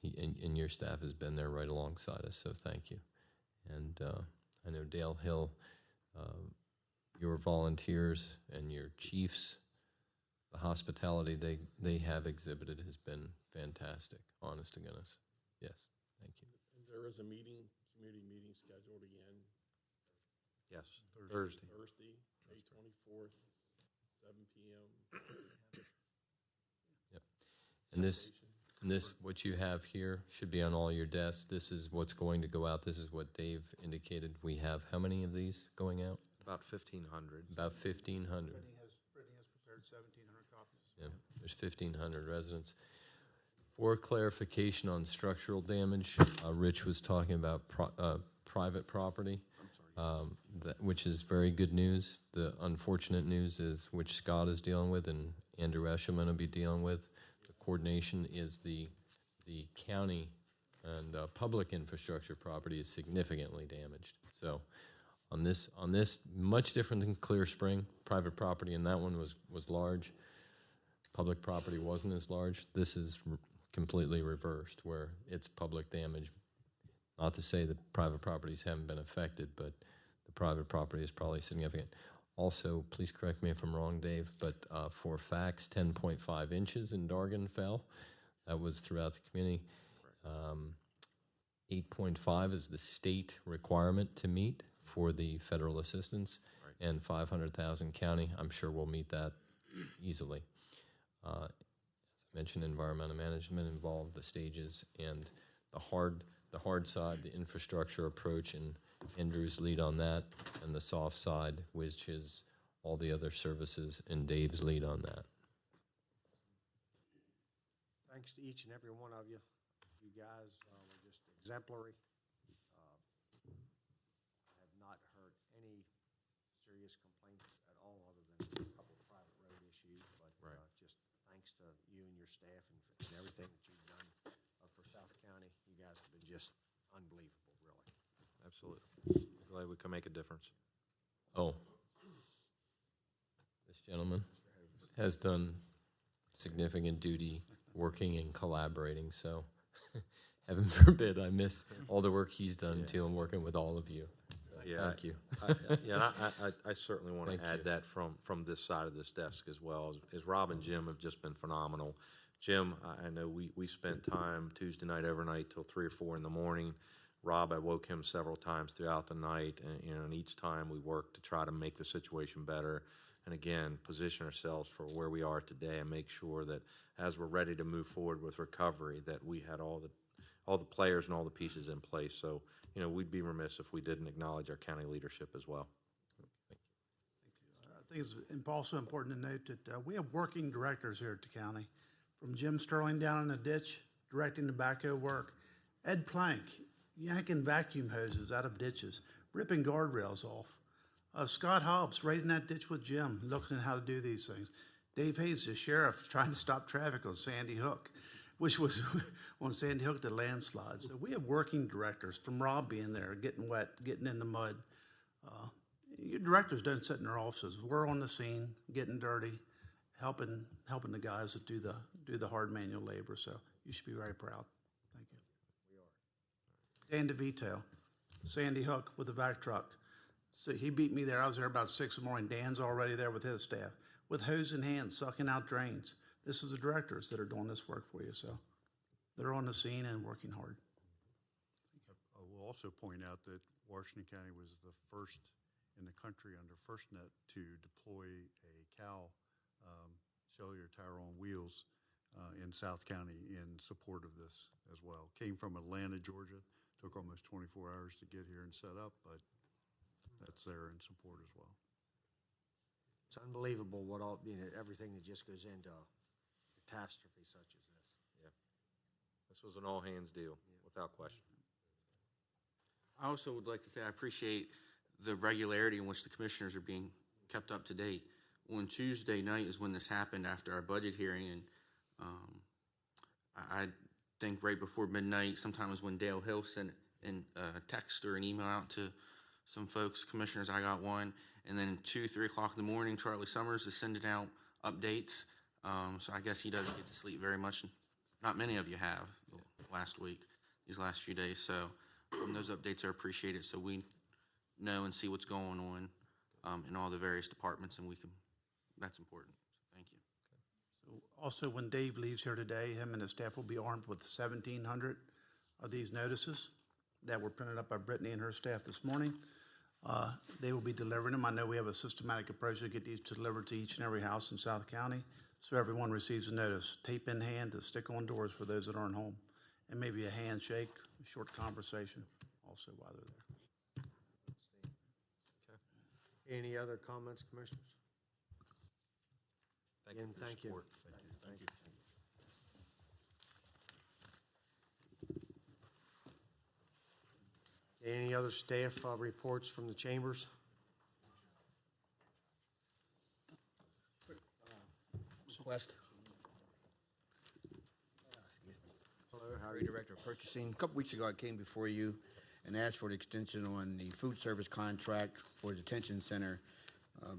and your staff has been there right alongside us, so thank you. And I know Dale Hill, your volunteers and your chiefs, the hospitality they have exhibited has been fantastic, honest to goodness. Yes, thank you. And there is a community meeting scheduled again. Yes, Thursday. May 24th, 7 p.m. Yep. And this, what you have here should be on all your desks. This is what's going to go out. This is what Dave indicated. We have how many of these going out? About 1,500. About 1,500. Brittany has prepared 1,700 copies. Yeah, there's 1,500 residents. For clarification on structural damage, Rich was talking about private property, which is very good news. The unfortunate news is, which Scott is dealing with and Andrew Eshelman will be dealing with, the coordination is the county and public infrastructure property is significantly damaged. So on this, much different than Clear Spring, private property, and that one was large. Public property wasn't as large. This is completely reversed, where it's public damage. Not to say that private properties haven't been affected, but the private property is probably significant. Also, please correct me if I'm wrong, Dave, but for facts, 10.5 inches in Dargan fell. That was throughout the community. 8.5 is the state requirement to meet for the federal assistance, right, and 500,000 county. I'm sure we'll meet that easily. As I mentioned, environmental management involved, the stages, and the hard side, the infrastructure approach, and Andrew's lead on that, and the soft side, which is all the other services, and Dave's lead on that. Thanks to each and every one of you. You guys were just exemplary. I have not heard any serious complaints at all, other than a couple of private road issues, but just thanks to you and your staff and everything that you've done for South County. You guys have been just unbelievable, really. Absolutely. Glad we can make a difference. Oh, this gentleman has done significant duty working and collaborating, so heaven forbid I miss all the work he's done too, and working with all of you. So thank you. I certainly want to add that from this side of this desk as well. As Rob and Jim have just been phenomenal. Jim, I know we spent time Tuesday night overnight till 3 or 4 in the morning. Rob, I woke him several times throughout the night, and each time we worked to try to make the situation better. And again, position ourselves for where we are today and make sure that as we're ready to move forward with recovery, that we had all the players and all the pieces in place. So, we'd be remiss if we didn't acknowledge our county leadership as well. I think it's also important to note that we have working directors here at the county, from Jim Sterling down in the ditch, directing the backhoe work, Ed Plank, yanking vacuum hoses out of ditches, ripping guardrails off, Scott Hobbs right in that ditch with Jim, looking at how to do these things. Dave Hayes, the sheriff, trying to stop traffic on Sandy Hook, which was on Sandy Hook, the landslide. So we have working directors, from Rob being there, getting wet, getting in the mud. Your directors don't sit in their offices. We're on the scene, getting dirty, helping the guys that do the hard manual labor. So you should be very proud. Thank you. We are. Dan DeVito, Sandy Hook with the vac truck. So he beat me there. I was there about 6 in the morning. Dan's already there with his staff, with hose in hand, sucking out drains. This is the directors that are doing this work for you. So they're on the scene and working hard. I will also point out that Washington County was the first in the country under FirstNet to deploy a CAL cellular tower on wheels in South County in support of this as well. Came from Atlanta, Georgia. Took almost 24 hours to get here and set up, but that's there in support as well. It's unbelievable what everything that just goes into a catastrophe such as this. Yeah. This was an all-hands deal, without question. I also would like to say I appreciate the regularity in which the commissioners are being kept up to date. On Tuesday night is when this happened after our budget hearing, and I think right before midnight, sometimes when Dale Hill sent a text or an email out to some folks, commissioners. I got one, and then 2, 3 o'clock in the morning, Charlie Summers is sending out updates. So I guess he doesn't get to sleep very much. Not many of you have last week, these last few days. So those updates are appreciated, so we know and see what's going on in all the various departments, and that's important. Thank you. So also, when Dave leaves here today, him and his staff will be armed with 1,700 of these notices that were printed up by Brittany and her staff this morning. They will be delivering them. I know we have a systematic approach to get these delivered to each and every house in South County, so everyone receives a notice, tape in hand to stick on doors for those that aren't home, and maybe a handshake, a short conversation also while they're there. Any other comments, commissioners? Thank you Again, for your thank you. support. Thank you. Any other staff reports from the chambers? Request. Hello, how are Area you? Director of Purchasing. A couple weeks ago, I came before you and asked for an extension on the food service contract for the detention center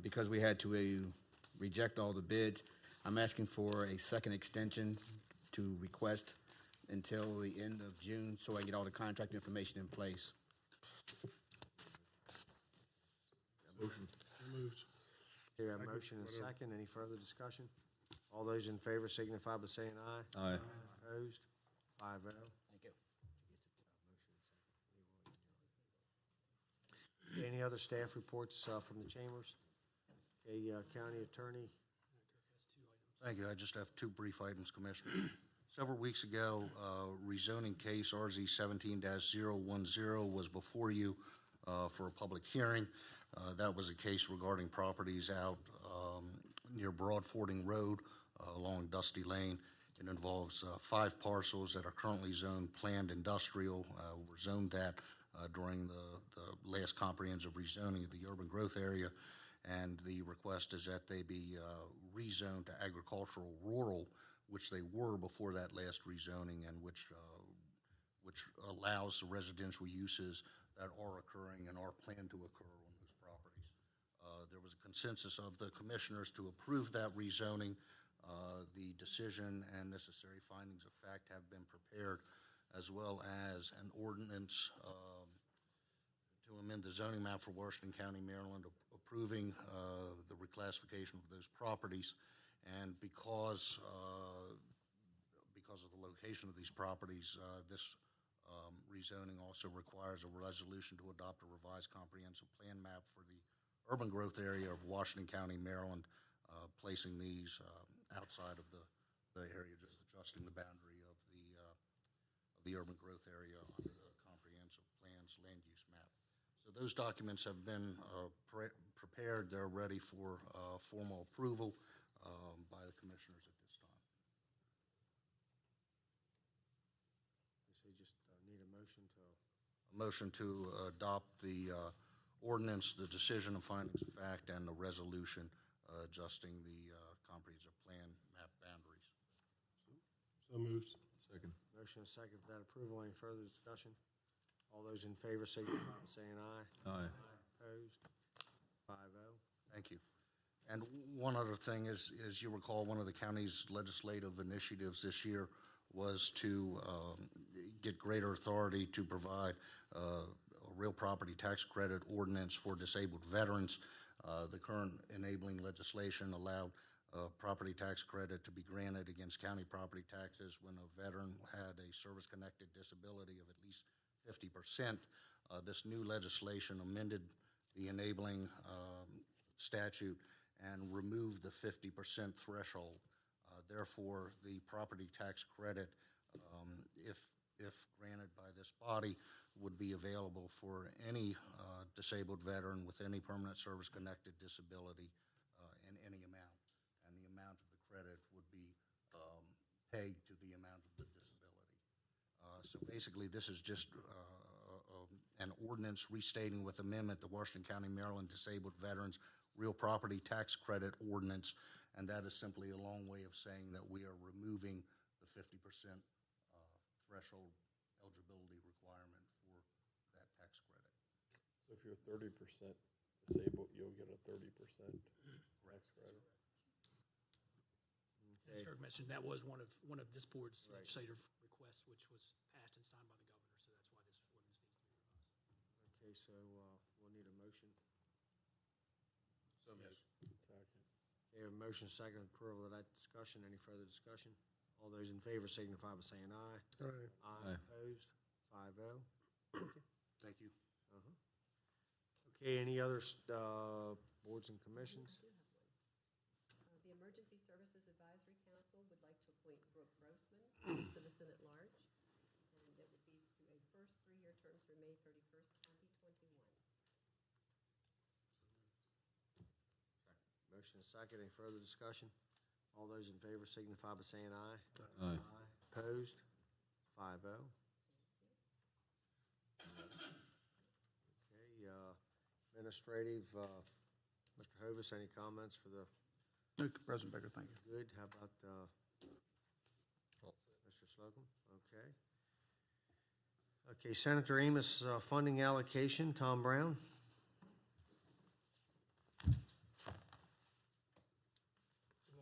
because we had to reject all the bids. I'm asking for a second extension to request until the end of June so I can get all the contract information in place. Motion. Moved. Here, a motion and a second. Any further discussion? All those in favor signify by saying aye. Aye. Opposed? 5-0. Thank you. Any other staff reports from the chambers? Okay, County Attorney. Thank you. I just have two brief items, Commissioner. Several weeks ago, rezoning case RZ 17-010 was before you for a public hearing. That was a case regarding properties out near Broad Fording Road along Dusty Lane. It involves 5 parcels that are currently zoned planned industrial. Were zoned that during the last comprehensive rezoning of the urban growth area, and the request is that they be rezoned to agricultural rural, which they were before that last rezoning, and which allows the residential uses that are occurring and are planned to occur on those properties. There was a consensus of the commissioners to approve that rezoning. The decision and necessary findings of fact have been prepared, as well as an ordinance to amend the zoning map for Washington County, Maryland, approving the reclassification of those properties. And because of the location of these properties, this rezoning also requires a resolution to adopt a revised comprehensive plan map for the urban growth area of Washington County, Maryland, placing these outside of the area, just adjusting the boundary of the urban growth area under the comprehensive plans land use map. So those documents have been prepared. They're ready for formal approval by the commissioners at this time. So you just need a motion to... A motion to adopt the ordinance, the decision of findings of fact, and the resolution adjusting the comprehensive plan map boundaries. So moved. Second. Motion and a second for that approval. Any further discussion? All those in favor signify by saying aye. Aye. Opposed? 5-0. Thank you. And one other thing is, as you recall, one of the county's legislative initiatives this year was to get greater authority to provide a real property tax credit ordinance for disabled veterans. The current enabling legislation allowed property tax credit to be granted against county property taxes when a veteran had a service-connected disability of at least 50%. This new legislation amended the enabling statute and removed the 50% threshold. Therefore, the property tax credit, if granted by this body, would be available for any disabled veteran with any permanent service-connected disability in any amount. And the amount of the credit would be pegged to the amount of the disability. So basically, this is just an ordinance restating with amendment the Washington County, Maryland Disabled Veterans Real Property Tax Credit Ordinance, and that is simply a long way of saying that we are removing the 50% threshold eligibility requirement for that tax credit. So if you're 30% disabled, you'll get a 30% tax credit. As Kirk mentioned, that was one of this board's legislative requests, which was passed and signed by the governor, so that's why this ordinance needs to be revised. Okay, so we'll need a motion. So moved. Second. Okay, a motion second approval of that discussion. Any further discussion? All those in favor signify by saying aye. Aye. Aye. Opposed? 5-0. Thank you. Okay, any other boards and commissions? The Emergency Services Advisory Council would like to appoint Brooke Grossman, a citizen at large, and that would be to a first 3-year term through May 31st, 2021. Motion is second. Any further discussion? All those in favor signify by saying aye. Aye. Opposed? 5-0. Okay, administrative, Mr. Hovis, any comments for the? No, President Baker, thank you. Good. How about Mr. Slocum? Okay. Okay, Senator Amos, funding allocation, Tom Brown. Good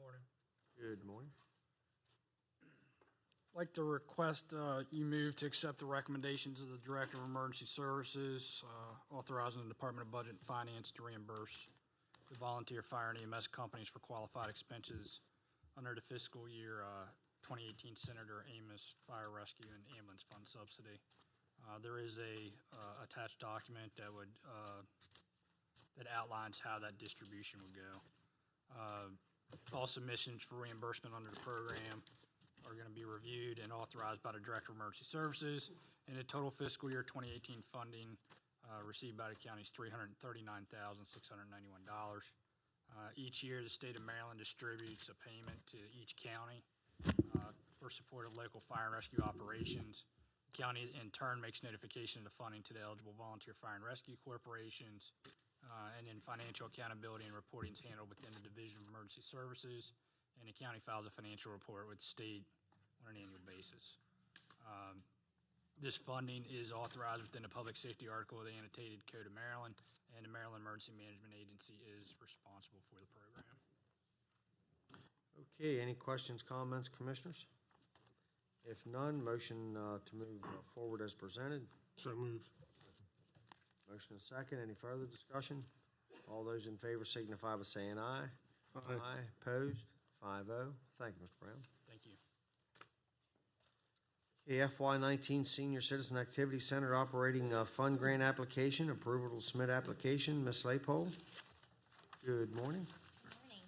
morning. Good morning. I'd like to request you move to accept the recommendations of the Director of Emergency Services, authorizing the Department of Budget and Finance to reimburse the volunteer fire and EMS companies for qualified expenses under the fiscal year 2018 Senator Amos Fire Rescue and Ambulance Fund subsidy. There is a attached document that would that outlines how that distribution would go. All submissions for reimbursement under the program are going to be reviewed and authorized by the Director of Emergency Services, and the total fiscal year 2018 funding received by the county is $339,691. Each year, the state of Maryland distributes a payment to each county for support of local fire and rescue operations. The county, in turn, makes notification of the funding to the eligible volunteer fire and rescue corporations, and then financial accountability and reporting is handled within the Division of Emergency Services, and the county files a financial report with the state on an annual basis. This funding is authorized within the Public Safety article of the Annotated Code of Maryland, and the Maryland Emergency Management Agency is responsible for the program. Okay, any questions, comments, commissioners? If none, motion to move forward as presented. So moved. Motion is second. Any further discussion? All those in favor signify by saying aye. Aye. Opposed? 5-0. Thank you, Mr. Brown. Thank you. Okay, FY19 Senior Citizen Activity Center Operating Fund Grant Application. Approval to submit application. Ms. Laypole. Good morning. Good morning.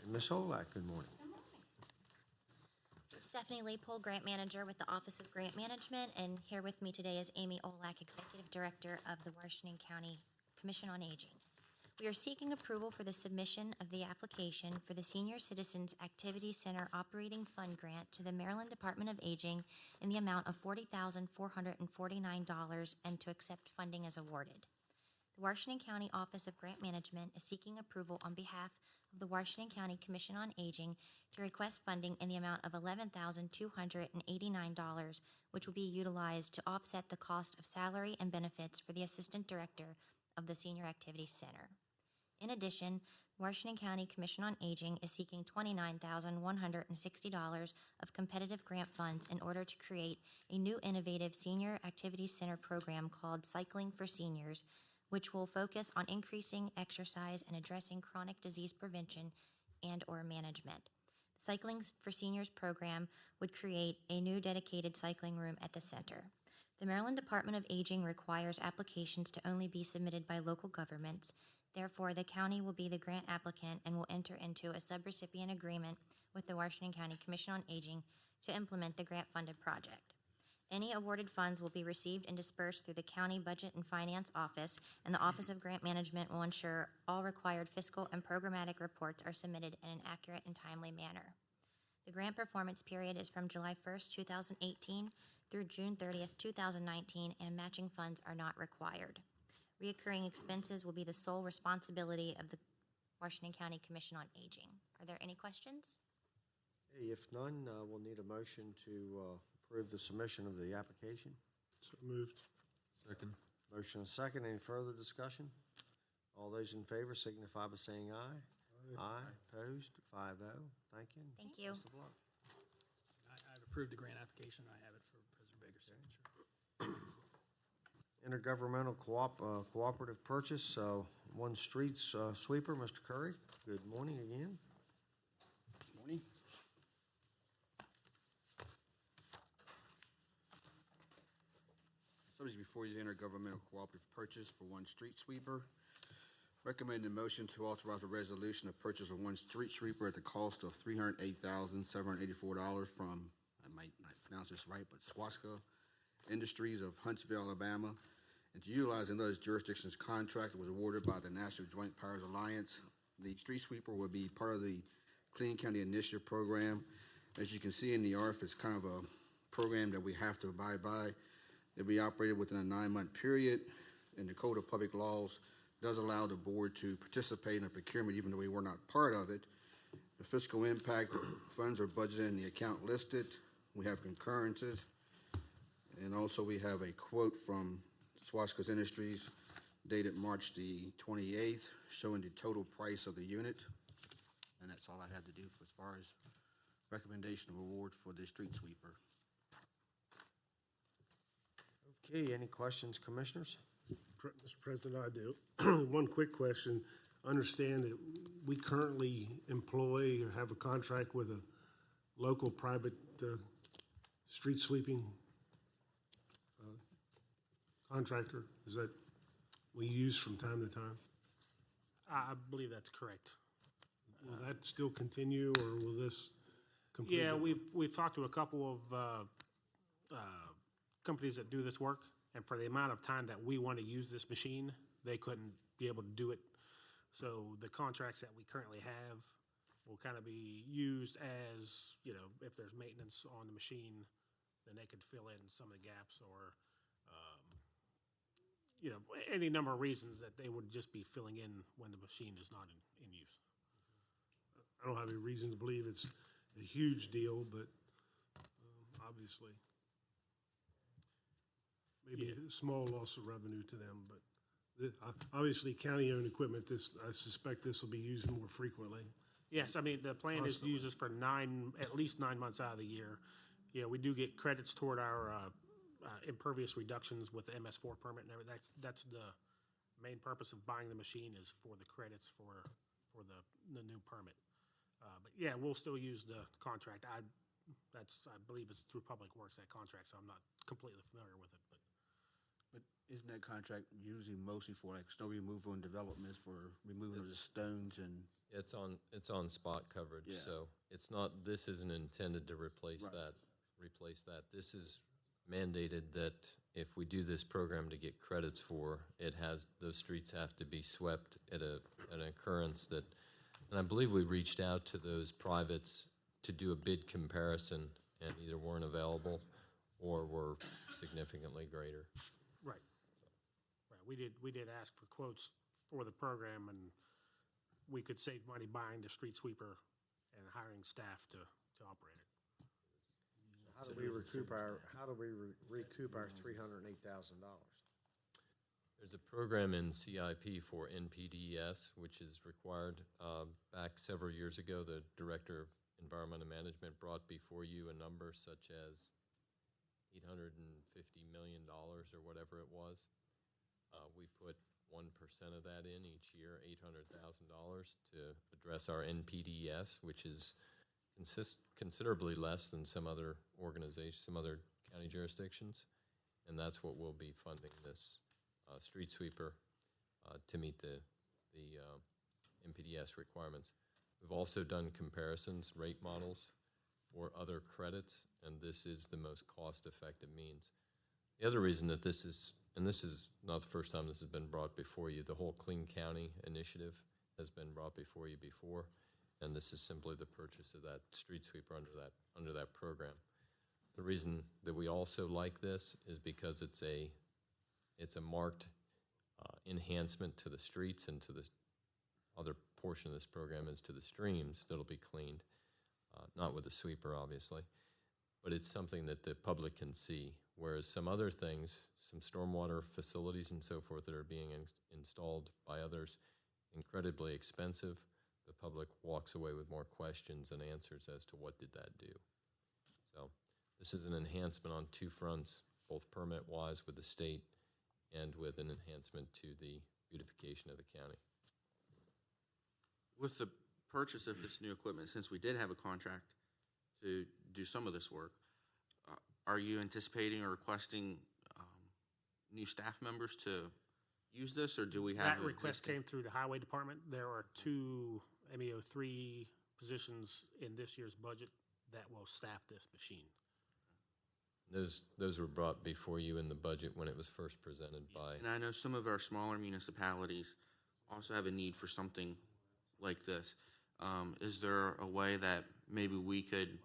And Ms. Holak, good morning. Stephanie Laypole, Grant Manager with the Office of Grant Management, and here with me today is Amy Olak, Executive Director of the Washington County Commission on Aging. We are seeking approval for the submission of the application for the Senior Citizens Activity Center Operating Fund Grant to the Maryland Department of Aging in the amount of $40,449 and to accept funding as awarded. The Washington County Office of Grant Management is seeking approval on behalf of the Washington County Commission on Aging to request funding in the amount of $11,289, which will be utilized to offset the cost of salary and benefits for the Assistant Director of the Senior Activity Center. In addition, Washington County Commission on Aging is seeking $29,160 of competitive grant funds in order to create a new innovative senior activity center program called Cycling for Seniors, which will focus on increasing exercise and addressing chronic disease prevention and or management. The Cycling for Seniors program would create a new dedicated cycling room at the center. The Maryland Department of Aging requires applications to only be submitted by local governments. Therefore, the county will be the grant applicant and will enter into a subrecipient agreement with the Washington County Commission on Aging to implement the grant-funded project. Any awarded funds will be received and dispersed through the County Budget and Finance Office, and the Office of Grant Management will ensure all required fiscal and programmatic reports are submitted in an accurate and timely manner. The grant performance period is from July 1st, 2018 through June 30th, 2019, and matching funds are not required. Reoccurring expenses will be the sole responsibility of the Washington County Commission on Aging. Are there any questions? Hey, if none, we'll need a motion to approve the submission of the application. So moved. Second. Motion and second. Any further discussion? All those in favor signify by saying aye. Aye. Opposed? 5-0. Thank you. Thank you. Best of luck. I've approved the grant application. I have it for President Baker's signature. Intergovernmental cooperative purchase, one streets sweeper, Mr. Curry. Good morning again. Morning. Subject before you, the intergovernmental cooperative purchase for one street sweeper. Recommend a motion to authorize a resolution of purchase of one street sweeper at the cost of $308,784 from, I might not pronounce this right, but WashCo Industries of Huntsville, Alabama, and to utilize another jurisdiction's contract that was awarded by the National Joint Powers Alliance. The street sweeper will be part of the Clean County Initiative Program. As you can see in the ARF, it's kind of a program that we have to abide by. It'll be operated within a 9-month period, and the Code of Public Laws does allow the board to participate in a procurement even though we were not part of it. The fiscal impact funds are budgeted in the account listed. We have concurrences, and also we have a quote from WashCo Industries dated March the 28th showing the total price of the unit. And that's all I had to do as far as recommendation of award for the street sweeper. Okay, any questions, commissioners? Mr. President, I do. One quick question. Understand that we currently employ or have a contract with a local private street sweeping contractor. Is that we use from time to time? I believe that's correct. Will that still continue, or will this complete? Yeah, we've talked to a couple of companies that do this work, and for the amount of time that we want to use this machine, they couldn't be able to do it. So the contracts that we currently have will kind of be used as, if there's maintenance on the machine, then they could fill in some of the gaps, or any number of reasons that they would just be filling in when the machine is not in use. I don't have any reason to believe it's a huge deal, but obviously, maybe a small loss of revenue to them. But obviously, county-owned equipment. I suspect this will be used more frequently. Yes, I mean the plan is to use this for at least 9 months out of the year. Yeah, we do get credits toward our impervious reductions with the MS4 permit and everything. That's the main purpose of buying the machine, is for the credits for the new permit. But yeah, we'll still use the contract. I believe it's through Public Works, that contract, so I'm not completely familiar with it. But isn't that contract usually mostly for like snow removal and developments for removing of the stones and? It's on spot coverage, Yeah. so this isn't intended to replace Right. that. This is mandated that if we do this program to get credits for, those streets have to be swept at an occurrence that, and I believe we reached out to those privates to do a bid comparison and either weren't available or were significantly greater. Right. We did ask for quotes for the program, and we could save money buying the street sweeper and hiring staff to operate it. How do we recoup our $308,000? There's a program in CIP for NPDES, which is required. Back several years ago, the Director of Environmental Management brought before you a number such as $850 million or whatever it was. We put 1% of that in each year, $800,000, to address our NPDES, which is considerably less than some other organizations, some other county jurisdictions, and that's what we'll be funding this street sweeper to meet the NPDES requirements. We've also done comparisons, rate models, or other credits, and this is the most cost-effective means. The other reason that this is not the first time this has been brought before you, the whole Clean County initiative has been brought before you before, and this is simply the purchase of that street sweeper under that program. The reason that we also like this is because it's a marked enhancement to the streets, and to the other portion of this program is to the streams that'll be cleaned, not with the sweeper obviously, but it's something that the public can see. Whereas some other things, some stormwater facilities and so forth that are being installed by others, incredibly expensive. The public walks away with more questions and answers as to what did that do. So this is an enhancement on two fronts, both permit-wise with the state and with an enhancement to the beautification of the county. With the purchase of this new equipment, since we did have a contract to do some of this work, are you anticipating or requesting new staff members to use this, or do we have That request came through the highway department. There are 2 MEO3 positions in this year's budget that will staff this machine. Those were brought before you in the budget when it was first presented by. And I know some of our smaller municipalities also have a need for something like this. Is there a way that maybe we could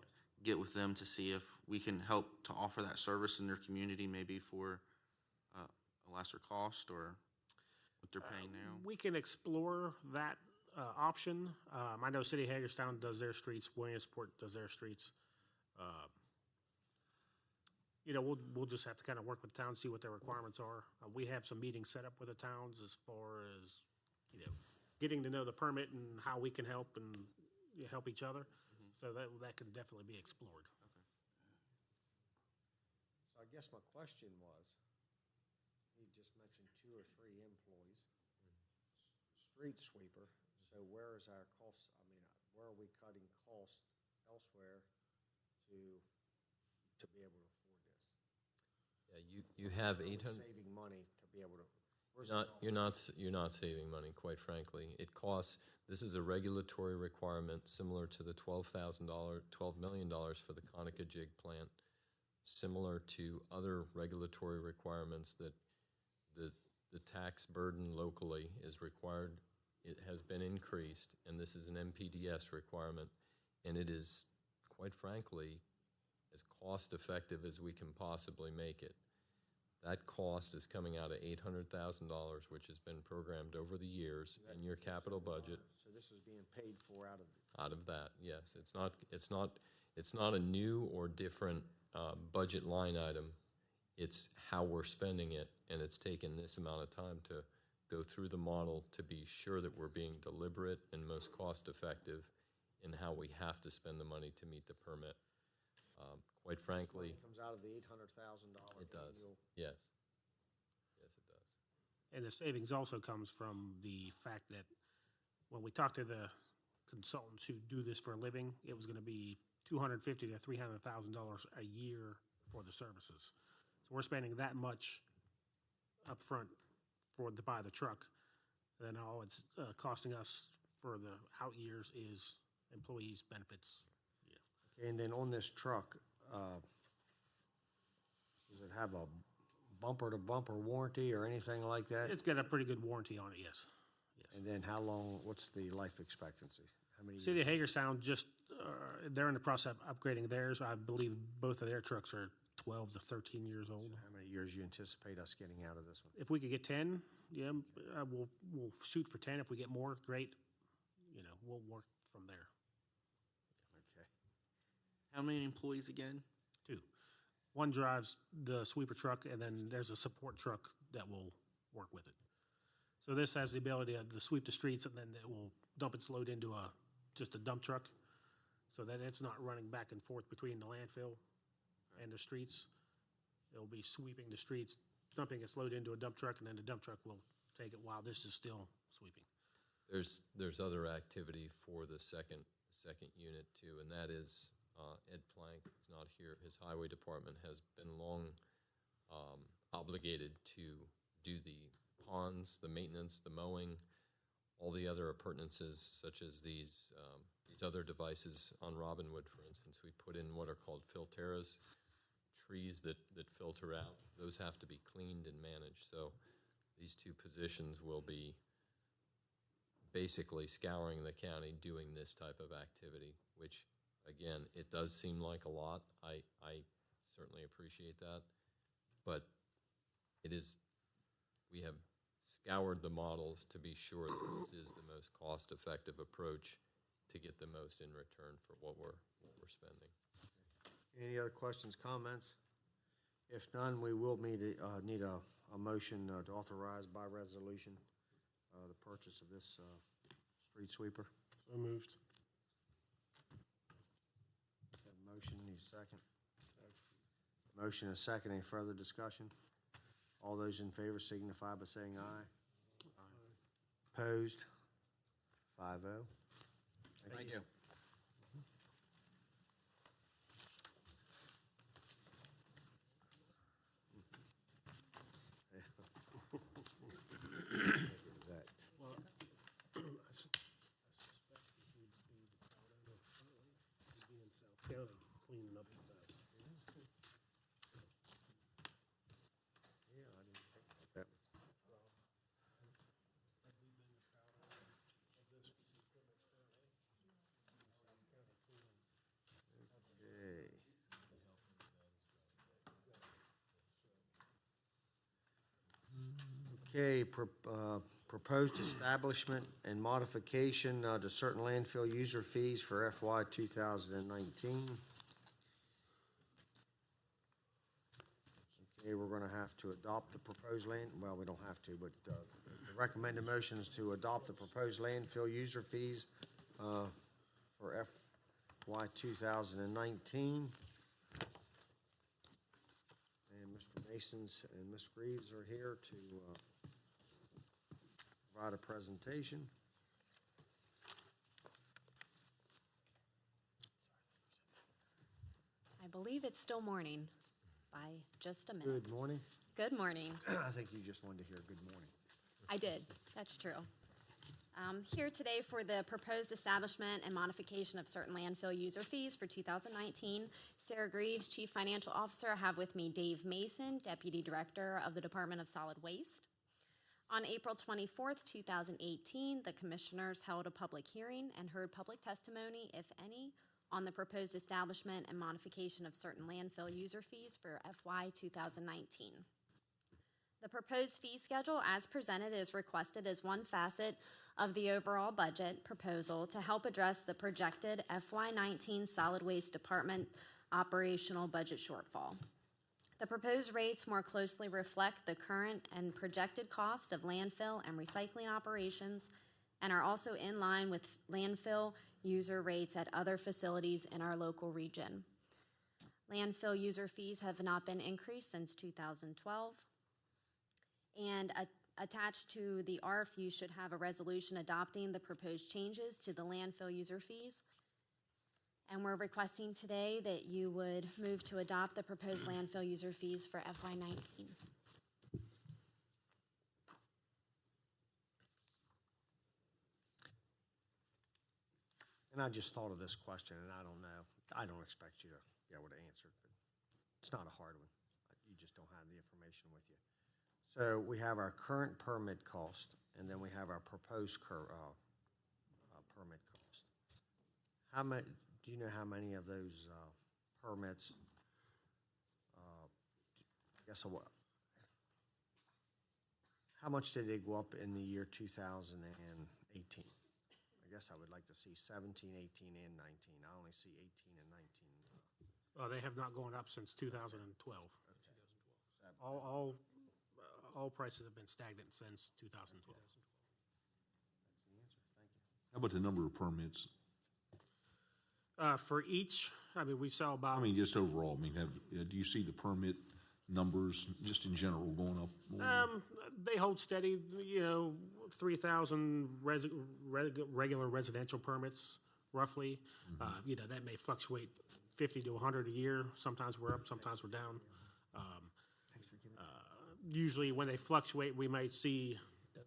get with them to see if we can help to offer that service in their community, maybe for a lesser cost, or what they're paying now? We can explore that option. I know City of Hagerstown does their streets, Williamsport does their streets. We'll just have to kind of work with the town, see what their requirements are. We have some meetings set up with the towns as far as, getting to know the permit and how we can help and help each other. So that can definitely be explored. So I guess my question was, he just mentioned 2 or 3 employees, street sweeper. So where is our cost? Where are we cutting costs elsewhere to be able to afford this? Yeah, you have 800. Saving money to be able to. You're not saving money, quite frankly. It costs. This is a regulatory requirement similar to the $12 million for the Conococheague plant, similar to other regulatory requirements that the tax burden locally is required. It has been increased, and this is an MPDS requirement, and it is, quite frankly, as cost effective as we can possibly make it. That cost is coming out of $800,000, which has been programmed over the years in your capital budget. So this is being paid for out of. Out of that, yes. It's not a new or different budget line item. It's how we're spending it, and it's taken this amount of time to go through the model to be sure that we're being deliberate and most cost effective in how we have to spend the money to meet the permit. Quite frankly, This money comes out of the $800,000. It does. annual. Yes. Yes, it does. And the savings also comes from the fact that when we talked to the consultants who do this for a living, it was going to be $250,000 to $300,000 a year for the services. So we're spending that much upfront to buy the truck. Then all it's costing us for the out years is employees' benefits. Okay, and then on this truck, does it have a bumper-to-bumper warranty or anything like that? It's got a pretty good warranty on it, yes. And then how long, what's the life expectancy? How many City years? of Hagerstown they're in the process of upgrading theirs. I believe both of their trucks are 12 to 13 years old. So how many years you anticipate us getting out of this one? If we could get 10, we'll shoot for 10. If we get more, great. We'll work from there. Okay. How many employees again? 2. One drives the sweeper truck, and then there's a support truck that will work with it. So this has the ability to sweep the streets, and then it will dump its load into just a dump truck, so that it's not running back and forth between the landfill and the streets. It'll be sweeping the streets, dumping its load into a dump truck, and then the dump truck will take it while this is still sweeping. There's other activity for the second unit too, and that is Ed Plank is not here. His highway department has been long obligated to do the ponds, the maintenance, the mowing, all the other appurtenances such as these other devices on Robinwood, for instance. We put in what are called filteras, trees that filter out. Those have to be cleaned and managed. So these 2 positions will be basically scouring the county doing this type of activity, which, again, it does seem like a lot. I certainly appreciate that. But we have scoured the models to be sure that this is the most cost-effective approach to get the most in return for what we're spending. Any other questions, comments? If none, we will need a motion to authorize by resolution the purchase of this street sweeper. So moved. Have a motion, need a second. Motion and a second. Any further discussion? All those in favor signify by saying aye. Opposed? 5-0. Thank you. Exact. Well, I suspect he'd be in South County cleaning up the mess. Yeah, I didn't think about that. Okay. Okay, proposed establishment and modification to certain landfill user fees for FY 2019. Okay, we're going to have to adopt the proposed well, we don't have to, but the recommended motion is to adopt the proposed landfill user fees for FY 2019. And Mr. Masons and Ms. Greaves are here to provide a presentation. I believe it's still morning by just a minute. Good morning. Good morning. I think you just wanted to hear good morning. I did. That's true. Here today for the proposed establishment and modification of certain landfill user fees for 2019. Sarah Greaves, Chief Financial Officer. I have with me Dave Mason, Deputy Director of the Department of Solid Waste. On April 24th, 2018, the Commissioners held a public hearing and heard public testimony, if any, on the proposed establishment and modification of certain landfill user fees for FY 2019. The proposed fee schedule as presented is requested as one facet of the overall budget proposal to help address the projected FY19 Solid Waste Department operational budget shortfall. The proposed rates more closely reflect the current and projected cost of landfill and recycling operations and are also in line with landfill user rates at other facilities in our local region. Landfill user fees have not been increased since 2012. And attached to the RFU should have a resolution adopting the proposed changes to the landfill user fees. And we're requesting today that you would move to adopt the proposed landfill user fees for FY19. And I just thought of this question, and I don't know. I don't expect you to be able to answer it, but it's not a hard one. You just don't have the information with you. So we have our current permit cost, and then we have our proposed permit cost. How much? Do you know how many of those permits? I guess how much did they go up in the year 2018? I guess I would like to see 17, 18, and 19. I only see 18 and 19. They have not gone up since 2012. Okay. All prices have been stagnant since 2012. That's the answer. Thank you. How about the number of permits? For each, I mean, we sell about. I mean, just overall, I mean, do you see the permit numbers just in general going up more? They hold steady, 3,000 regular residential permits, roughly. Mm-hmm. That may fluctuate 50 to 100 a year. Sometimes we're up, sometimes we're down. Usually when they fluctuate, we might see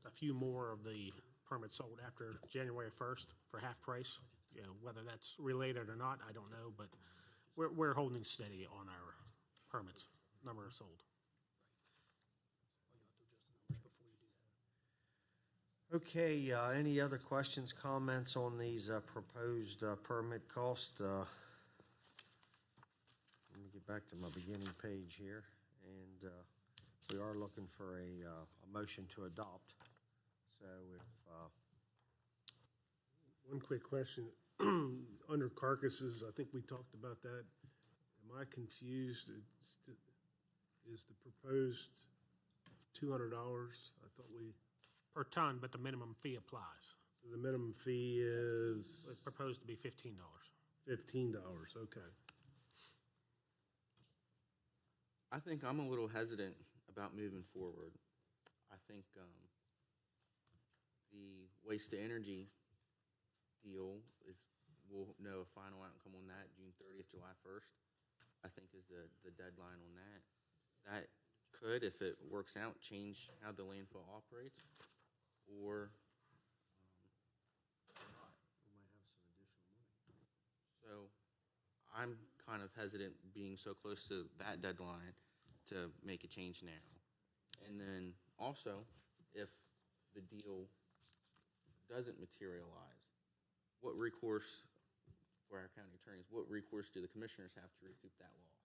a few more of the permits sold after January 1st for half price. Whether that's related or not, I don't know, but we're holding steady on our permits, number sold. Okay, any other questions, comments on these proposed permit costs? Let me get back to my beginning page here, and we are looking for a motion to adopt. So if One quick question. Under carcasses, I think we talked about that. Am I confused? is the proposed $200. I thought Per ton, but the minimum fee applies. so the minimum fee is It's proposed to be $15. $15, okay. I think I'm a little hesitant about moving forward. I think the waste to energy deal we'll know a final outcome on that June 30th, July 1st, I think is the deadline on that. That could, if it works out, change how the landfill operates, or so I'm kind of hesitant being so close to that deadline to make a change now. And then also, if the deal doesn't materialize, what recourse for our county attorneys, what recourse do the commissioners have to recoup that loss?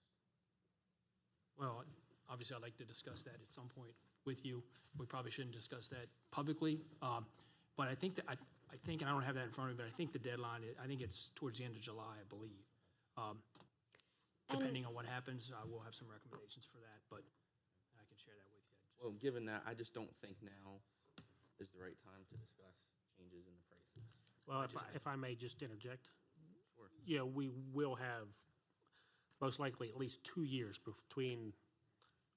Well, obviously, I'd like to discuss that at some point with you. We probably shouldn't discuss that publicly. But I think I think, and I don't have that in front of me, but I think the deadline, I think it's towards the end of July, I believe. Depending on what happens, we'll have some recommendations for that, but I can share that with you. Well, given that, I just don't think now is the right time to discuss changes in the prices. Well, if I may just interject. Sure. Yeah, we will have most likely at least 2 years between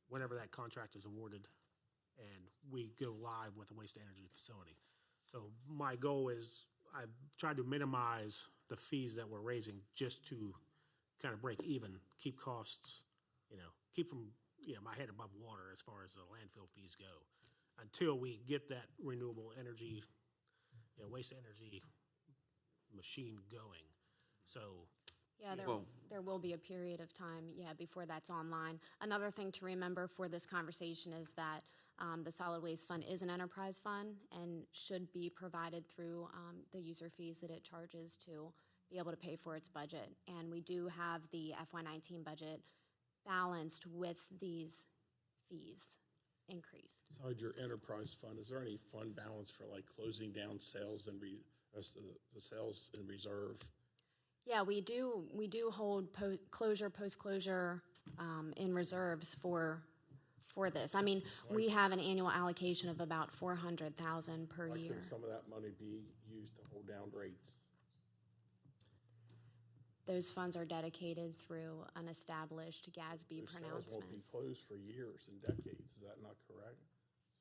whenever that contract is awarded and we go live with the waste-to-energy facility. So my goal is I've tried to minimize the fees that we're raising just to kind of break even, keep costs, keep from, my head above water as far as the landfill fees go until we get that renewable energy, waste-to-energy machine going. So yeah, there will be a period of time, before that's online. Another thing to remember for this conversation is that the Solid Waste Fund is an enterprise fund and should be provided through the user fees that it charges to be able to pay for its budget. And we do have the FY19 budget balanced with these fees increased. Besides your enterprise fund, is there any fund balance for like closing down sales and the sales in reserve? Yeah, we do hold post-closure in reserves for this. I mean, we have an annual allocation of about $400,000 per Why year. couldn't some of that money be used to hold down rates? Those funds are dedicated through an established GASB Those sales pronouncement. won't be closed for years and decades. Is that not correct?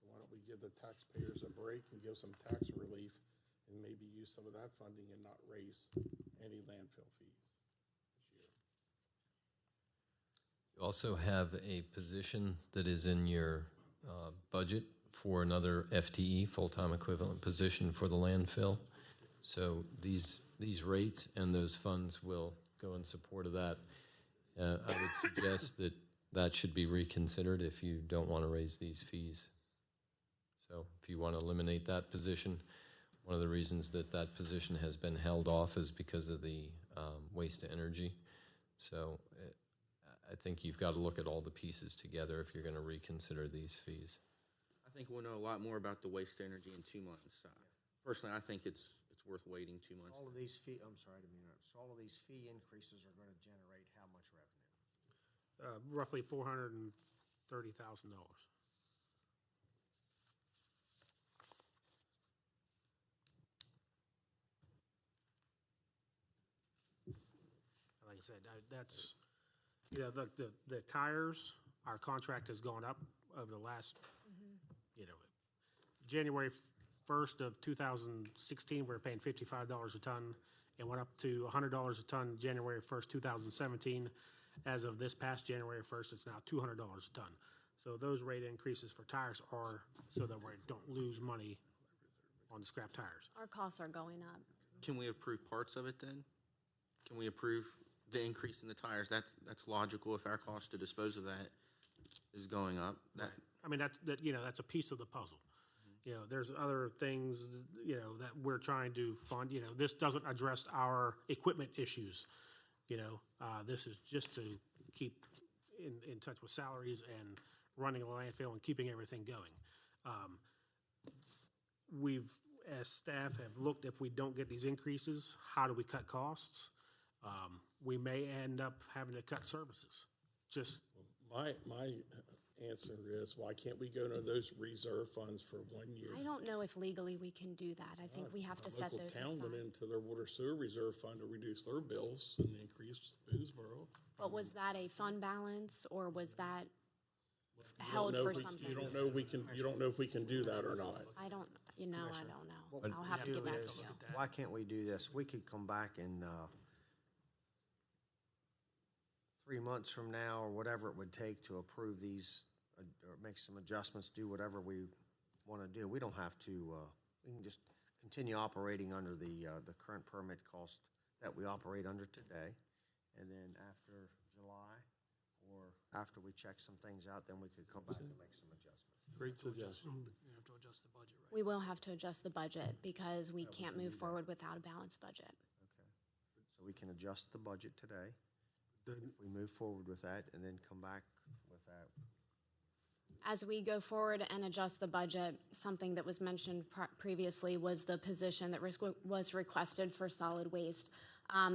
So why don't we give the taxpayers a break and give some tax relief and maybe use some of that funding and not raise any landfill fees this year? You also have a position that is in your budget for another FTE, full-time equivalent position for the landfill. So these rates and those funds will go in support of that. I would suggest that should be reconsidered if you don't want to raise these fees. So if you want to eliminate that position, one of the reasons that position has been held off is because of the waste to energy. So I think you've got to look at all the pieces together if you're going to reconsider these fees. I think we'll know a lot more about the waste to energy in 2 months. Personally, I think it's worth waiting 2 months. All of these I'm sorry to interrupt. So all of these fee increases are going to generate how much revenue? roughly $430,000. Like I said, that's, the tires, our contract has gone up over the last, January 1st of 2016, we were paying $55 a ton. It went up to $100 a ton January 1st, 2017. As of this past January 1st, it's now $200 a ton. So those rate increases for tires are so that we don't lose money on the scrap tires. Our costs are going up. Can we approve parts of it then? Can we approve the increase in the tires? That's logical if our cost to dispose of that is going up. I mean, that's a piece of the puzzle. There's other things, that we're trying to fund. This doesn't address our equipment issues. This is just to keep in touch with salaries and running a landfill and keeping everything going. We've, as staff, have looked, if we don't get these increases, how do we cut costs? We may end up having to cut services. Just My answer is, why can't we go to those reserve funds for 1 year? I don't know if legally we can do that. I think we have to set those Local town went aside. into their water sewer reserve fund to reduce their bills and increase Boonesboro. But was that a fund balance or was that You don't held know for if we- something? You don't know if we can do that or not. I don't, I don't know. What I'll we have to do get back is, to you. why can't we do this? We could come back in 3 months from now, or whatever it would take to approve these, or make some adjustments, do whatever we want to do. We don't have to, we can just continue operating under the current permit cost that we operate under today. And then after July, or after we check some things out, then we could come back and make some adjustments. Great suggestion. You have to adjust the budget, right? We will have to adjust the budget because we can't move forward without a balanced budget. Okay. So we can adjust the budget today. If we move forward with that, and then come back with that. As we go forward and adjust the budget, something that was mentioned previously was the position that was requested for solid waste.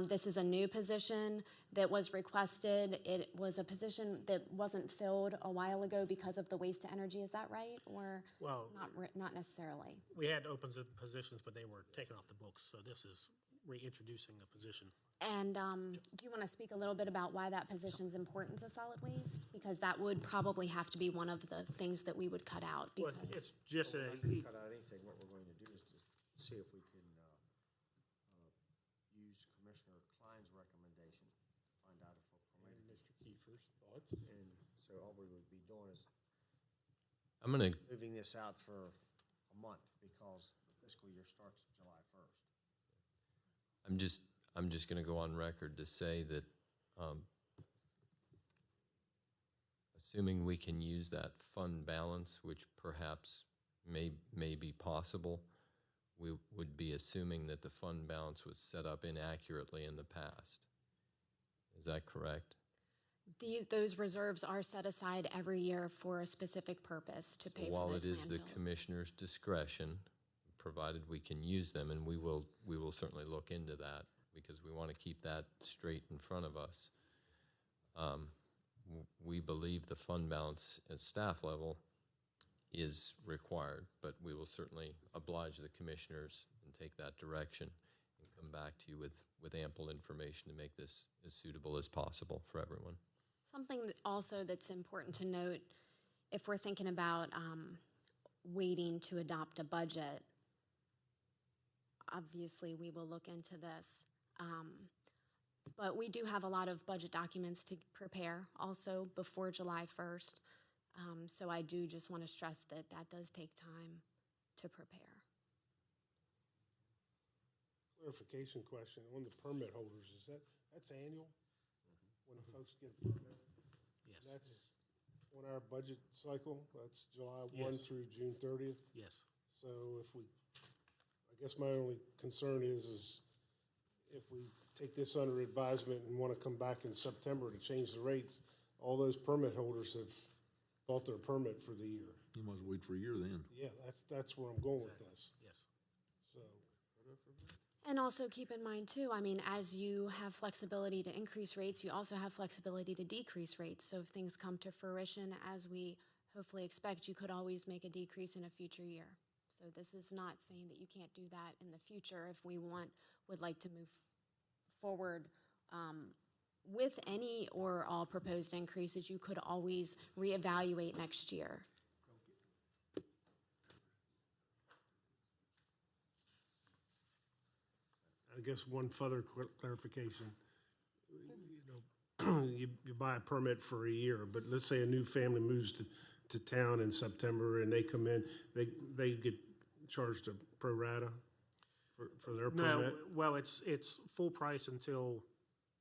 This is a new position that was requested. It was a position that wasn't filled a while ago because of the waste to energy. Is that right? Or Well, not necessarily? we had open positions, but they were taken off the books, so this is reintroducing a position. And do you want to speak a little bit about why that position is important to solid waste? Because that would probably have to be one of the things that we would cut out. Well, Because it's just Well, a, we're not gonna cut out anything. What we're going to do is to see if we can use Commissioner Klein's recommendation, find out if we're permitted. Mr. Kiefer's thoughts? And so all we would be doing is I'm going to moving this out for a month because the fiscal year starts July 1st. I'm just going to go on record to say that assuming we can use that fund balance, which perhaps may be possible, we would be assuming that the fund balance was set up inaccurately in the past. Is that correct? those reserves are set aside every year for a specific purpose to pay for While those it is the landfill. commissioner's discretion, provided we can use them, and we will certainly look into that because we want to keep that straight in front of us. We believe the fund balance at staff level is required, but we will certainly oblige the commissioners and take that direction and come back to you with ample information to make this as suitable as possible for everyone. Something also that's important to note, if we're thinking about waiting to adopt a budget, obviously we will look into this. But we do have a lot of budget documents to prepare also before July 1st. So I do just want to stress that that does take time to prepare. Clarification question on the permit holders, that's annual? When the folks get a permit? Yes. That's on our budget cycle, that's July 1 Yes. through June 30th? Yes. So I guess my only concern is if we take this under advisement and want to come back in September to change the rates, all those permit holders have bought their permit for the year. You must wait for a year then. Yeah, that's where I'm going with this. Yes. So, And also keep in mind too, I mean, as you have flexibility to increase rates, you also have flexibility to decrease rates. So if things come to fruition as we hopefully expect, you could always make a decrease in a future year. So this is not saying that you can't do that in the future if we would like to move forward with any or all proposed increases. You could always reevaluate next year. I guess one further clarification. You buy a permit for a year, but let's say a new family moves to town in September and they come in, they get charged a pro rata for their No, permit? well, it's full price until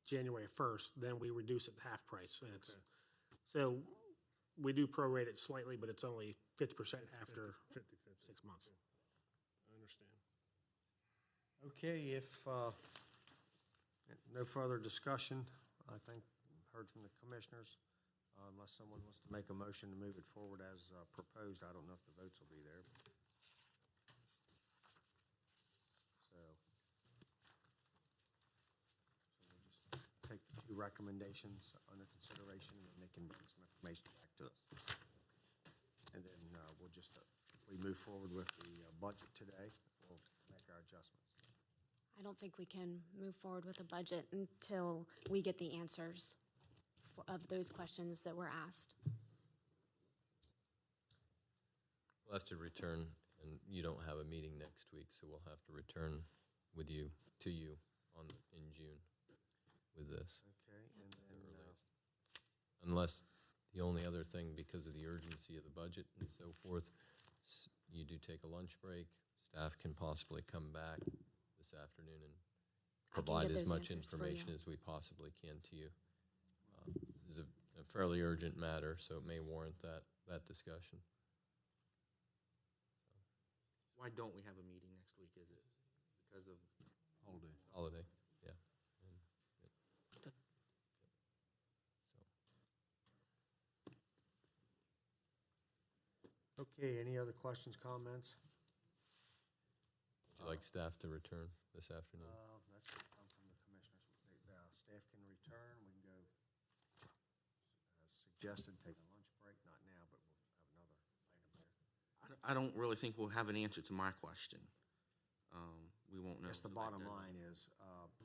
January 1st, then we reduce it to half price. And it's, so we do prorate it slightly, but it's only 50% after 6 months. I understand. Okay, if no further discussion, I think heard from the commissioners, unless someone wants to make a motion to move it forward as proposed. I don't know if the votes will be there. So we'll just take the two recommendations under consideration, and then they can bring some information back to us. if we move forward with the budget today, we'll make our adjustments. I don't think we can move forward with a budget until we get the answers of those questions that were asked. We'll have to return, and you don't have a meeting next week, so we'll have to return with you, to you, in June with this. Okay, and then, Unless the only other thing, because of the urgency of the budget and so forth, you do take a lunch break, staff can possibly come back this afternoon and I can provide get as those much answers for information you. as we possibly can to you. This is a fairly urgent matter, so it may warrant that discussion. Why don't we have a meeting next week? Is it because of Holiday, yeah. okay, any other questions, comments? Would you like staff to return this afternoon? That's come from the commissioners. Staff can return, we can go, suggested, take a lunch break, not now, but we'll have another item there. I don't really think we'll have an answer to my question. We won't know. Guess the bottom line is,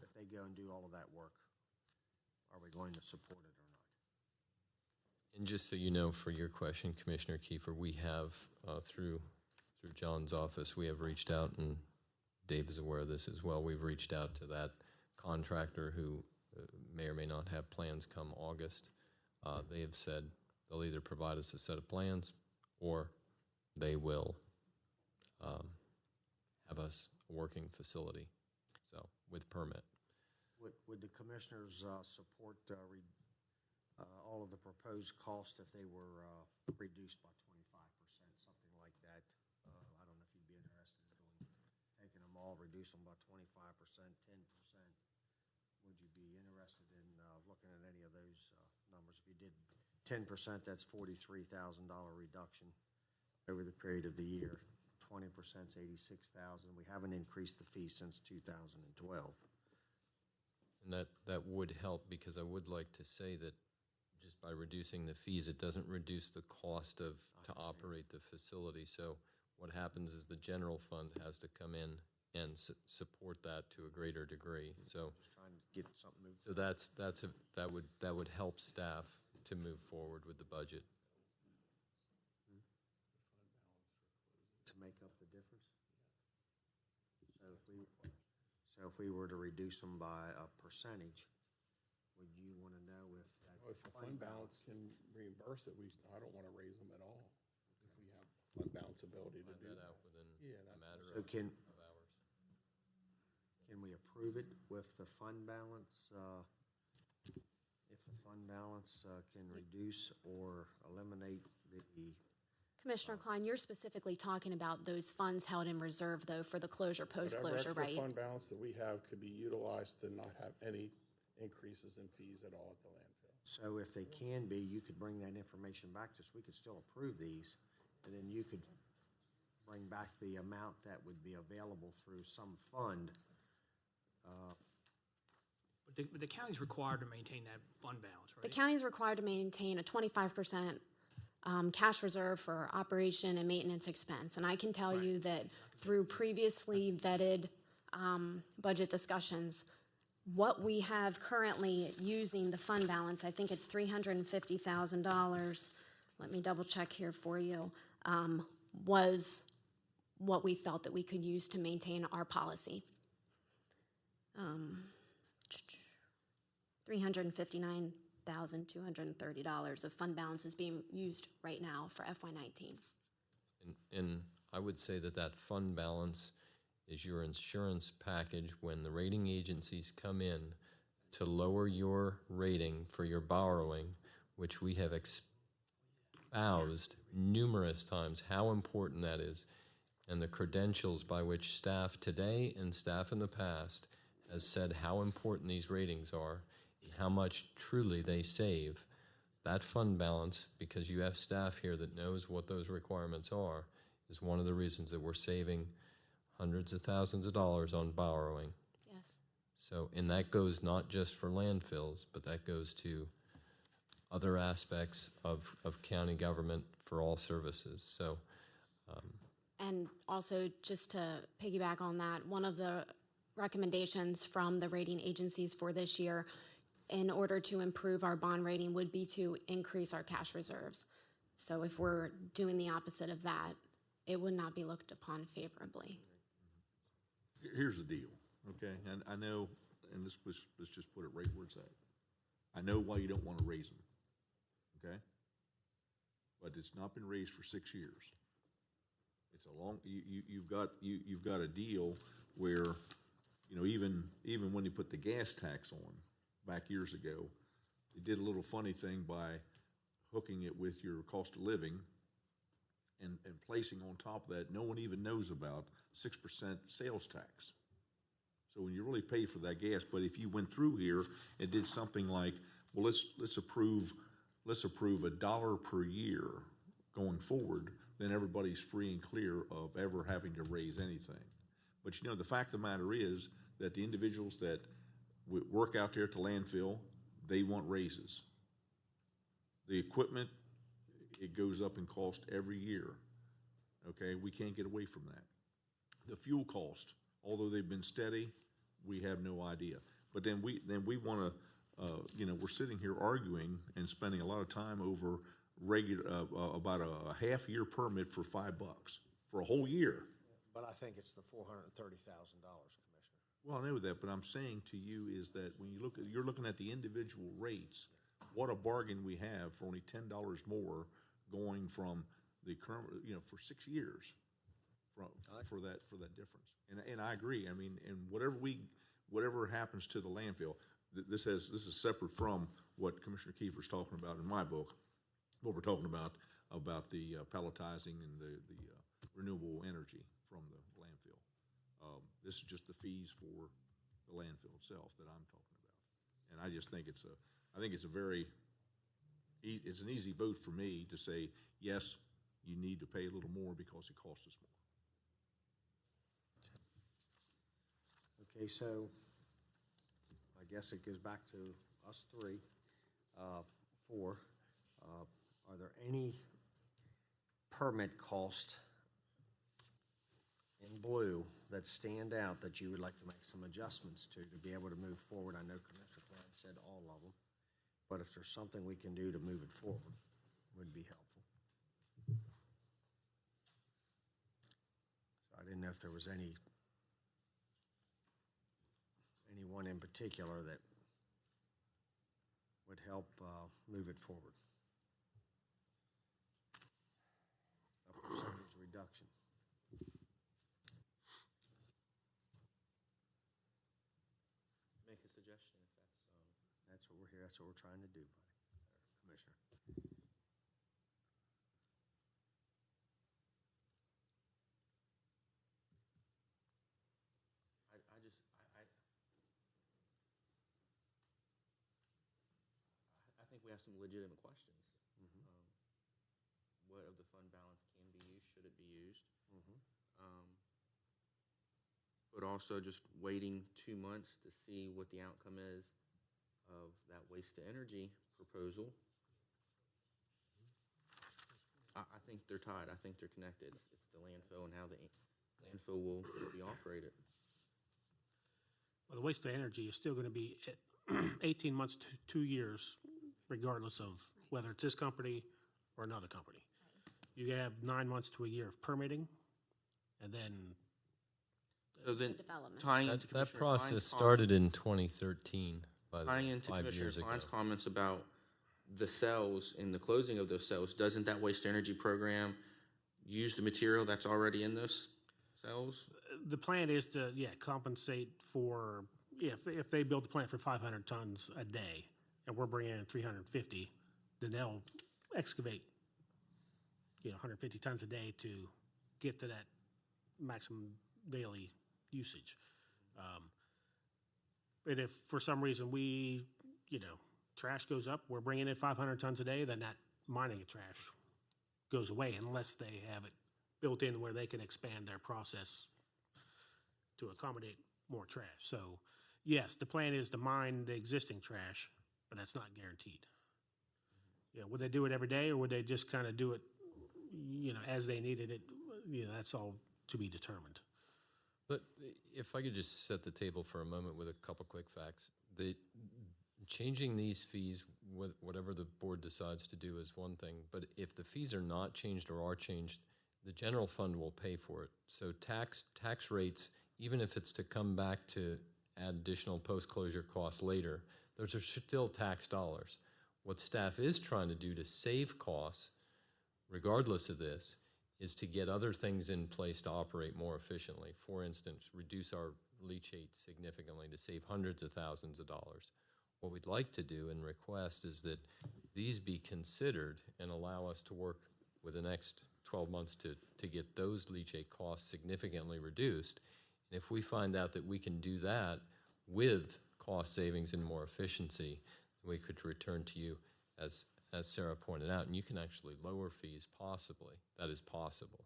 if they go and do all of that work, are we going to support it or not? And just so you know, for your question, Commissioner Kiefer, we have, through John's office, we have reached out, and Dave is aware of this as well, we've reached out to that contractor who may or may not have plans come August. They have said they'll either provide us a set of plans or they will have us a working facility, so with permit. Would the commissioners support all of the proposed cost if they were reduced by 25%, something like that? I don't know if you'd be interested in taking them all, reduce them by 25%, 10%. Would you be interested in looking at any of those numbers? If you did 10%, that's $43,000 reduction over the period of the year. 20% is $86,000. We haven't increased the fee since 2012. And that would help, because I would like to say that just by reducing the fees, it doesn't reduce the cost to operate the facility. So what happens is the general fund has to come in and support that to a greater degree. So Just trying to get something moved. so that would help staff to move forward with the budget. To make up the difference? So if we were to reduce them by a percentage, would you want to know if that If the fund balance can reimburse it, I don't want to raise them at all. If we have fund balance ability to do Find that. out within Yeah, a that's matter So of hours. can we approve it with the fund balance? If the fund balance can reduce or eliminate the Commissioner Klein, you're specifically talking about those funds held in reserve, though, for the closure, post-closure, Whatever right? extra fund balance that we have could be utilized to not have any increases in fees at all at the landfill. So if they can be, you could bring that information back to us. We could still approve these, and then you could bring back the amount that would be available through some fund. But the county's required to maintain that fund balance, right? The county is required to maintain a 25% cash reserve for operation and maintenance expense. And I can tell you that through previously vetted budget discussions, what we have currently using the fund balance, I think it's $350,000, let me double check here for you, was what we felt that we could use to maintain our policy. $359,230 of fund balance is being used right now for FY19. And I would say that fund balance is your insurance package when the rating agencies come in to lower your rating for your borrowing, which we have espoused numerous times how important that is, and the credentials by which staff today and staff in the past has said how important these ratings are and how much truly they save. That fund balance, because you have staff here that knows what those requirements are, is one of the reasons that we're saving hundreds of thousands of dollars on borrowing. Yes. So, and that goes not just for landfills, but that goes to other aspects of county government for all services. So And also, just to piggyback on that, one of the recommendations from the rating agencies for this year, in order to improve our bond rating, would be to increase our cash reserves. So if we're doing the opposite of that, it would not be looked upon favorably. Here's the deal, okay? And I know, and let's just put it right where it's at. I know why you don't want to raise them, okay? But it's not been raised for 6 years. It's a long. You've got a deal where, you know, even when you put the gas tax on back years ago, they did a little funny thing by hooking it with your cost of living and placing on top of that, no one even knows about 6% sales tax. So when you really pay for that gas, but if you went through here and did something like, well, let's approve $1 per year going forward, then everybody's free and clear of ever having to raise anything. But you know, the fact of the matter is that the individuals that work out there at the landfill, they want raises. The equipment, it goes up in cost every year. Okay, we can't get away from that. The fuel cost, although they've been steady, we have no idea. But then we want to, you know, we're sitting here arguing and spending a lot of time over about a half-year permit for $5 for a whole year. But I think it's the $430,000, Commissioner. Well, I know that, but I'm saying to you is that when you're looking at the individual rates, what a bargain we have for only $10 more going from the current, you know, for 6 years for that difference. And I agree. I mean, and whatever happens to the landfill, this is separate from what Commissioner Kiefer's talking about in my book. What we're talking about the pelletizing and the renewable energy from the landfill. This is just the fees for the landfill itself that I'm talking about. And I just think it's an easy vote for me to say, yes, you need to pay a little more because it costs us more. Okay, so I guess it goes back to us four. Are there any permit costs in blue that stand out that you would like to make some adjustments to be able to move forward? I know Commissioner Plant said all of them, but if there's something we can do to move it forward, would be helpful. So I didn't know if there was anyone in particular that would help move it forward. A percentage reduction. Make a suggestion if that's what we're here. That's what we're trying to do, Commissioner. I think we have some legitimate questions. What of the fund balance can be used? Should it be used? But also just waiting 2 months to see what the outcome is of that waste to energy proposal. I think they're tied. I think they're connected. It's the landfill and how the landfill will be operated. Well, the waste to energy is still going to be 18 months to 2 years, regardless of whether it's this company or another company. You have 9 months to a year of permitting, and then tying into that process started in 2013. Tying into 5 Commissioner years ago. Klein's comments about the cells and the closing of those cells, doesn't that waste energy program use the material that's already in those cells? The plan is to, compensate for, if they build the plant for 500 tons a day, and we're bringing in 350, then they'll excavate, 150 tons a day to get to that maximum daily usage. But if for some reason trash goes up, we're bringing in 500 tons a day, then that mining of trash goes away unless they have it built in where they can expand their process to accommodate more trash. So, yes, the plan is to mine the existing trash, but that's not guaranteed. Would they do it every day, or would they just kind of do it, as they needed it that's all to be determined. But if I could just set the table for a moment with a couple quick facts. Changing these fees, whatever the board decides to do, is one thing. But if the fees are not changed or are changed, the general fund will pay for it. So tax rates, even if it's to come back to add additional post-closure costs later, those are still tax dollars. What staff is trying to do to save costs, regardless of this, is to get other things in place to operate more efficiently. For instance, reduce our leachate significantly to save hundreds of thousands of dollars. What we'd like to do and request is that these be considered and allow us to work with the next 12 months to get those leachate costs significantly reduced. And if we find out that we can do that with cost savings and more efficiency, we could return to you, as Sarah pointed out, and you can actually lower fees possibly. That is possible.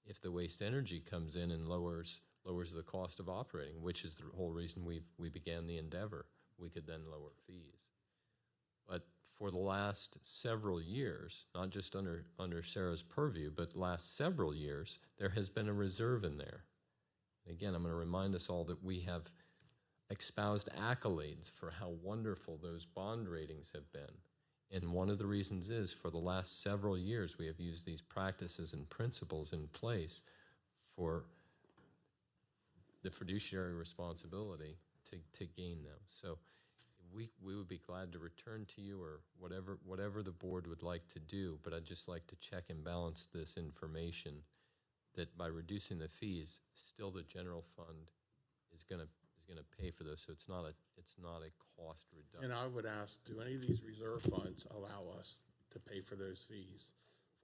If the waste energy comes in and lowers the cost of operating, which is the whole reason we began the endeavor, we could then lower fees. But for the last several years, not just under Sarah's purview, but last several years, there has been a reserve in there. And again, I'm going to remind us all that we have espoused accolades for how wonderful those bond ratings have been. And one of the reasons is, for the last several years, we have used these practices and principles in place for the fiduciary responsibility to gain them. So we would be glad to return to you, or whatever the board would like to do, but I'd just like to check and balance this information, that by reducing the fees, still the general fund is going to pay for those, so it's not a cost reduction. And I would ask, do any of these reserve funds allow us to pay for those fees?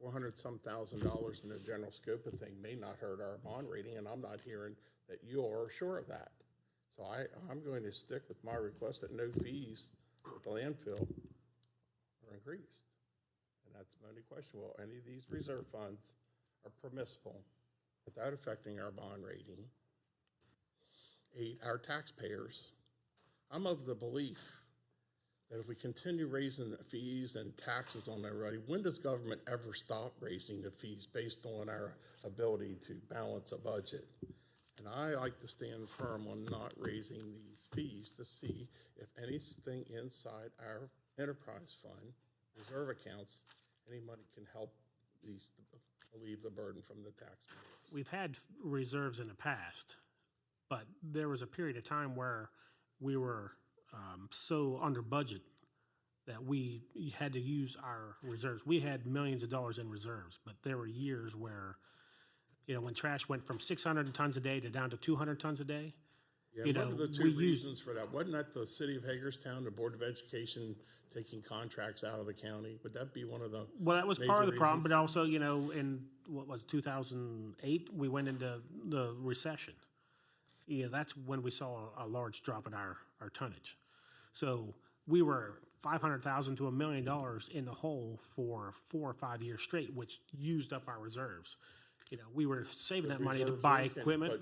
$400-some thousand in the general scope of thing may not hurt our bond rating, and I'm not hearing that you're sure of that. So I'm going to stick with my request that no fees at the landfill are increased. And that's my only question. Will any of these reserve funds are permissible without affecting our bond rating, aid our taxpayers? I'm of the belief that if we continue raising the fees and taxes on everybody, when does government ever stop raising the fees based on our ability to balance a budget? And I like to stand firm on not raising these fees to see if anything inside our enterprise fund, reserve accounts, any money can help these relieve the burden from the taxpayers. We've had reserves in the past, but there was a period of time where we were so under budget that we had to use our reserves. We had millions of dollars in reserves, but there were years where, when trash went from 600 tons a day to down to 200 tons a day. Yeah, what are the two reasons for that? Wasn't that the city of Hagerstown, the Board of Education taking contracts out of the county? Would that be one of the Well, that was major part of the problem, reasons? but also, in what was 2008, we went into the recession. That's when we saw a large drop in our tonnage. So we were $500,000 to $1 million in the hole for 4 or 5 years straight, which used up our reserves. We were saving that money to Reserves buy then can- equipment. but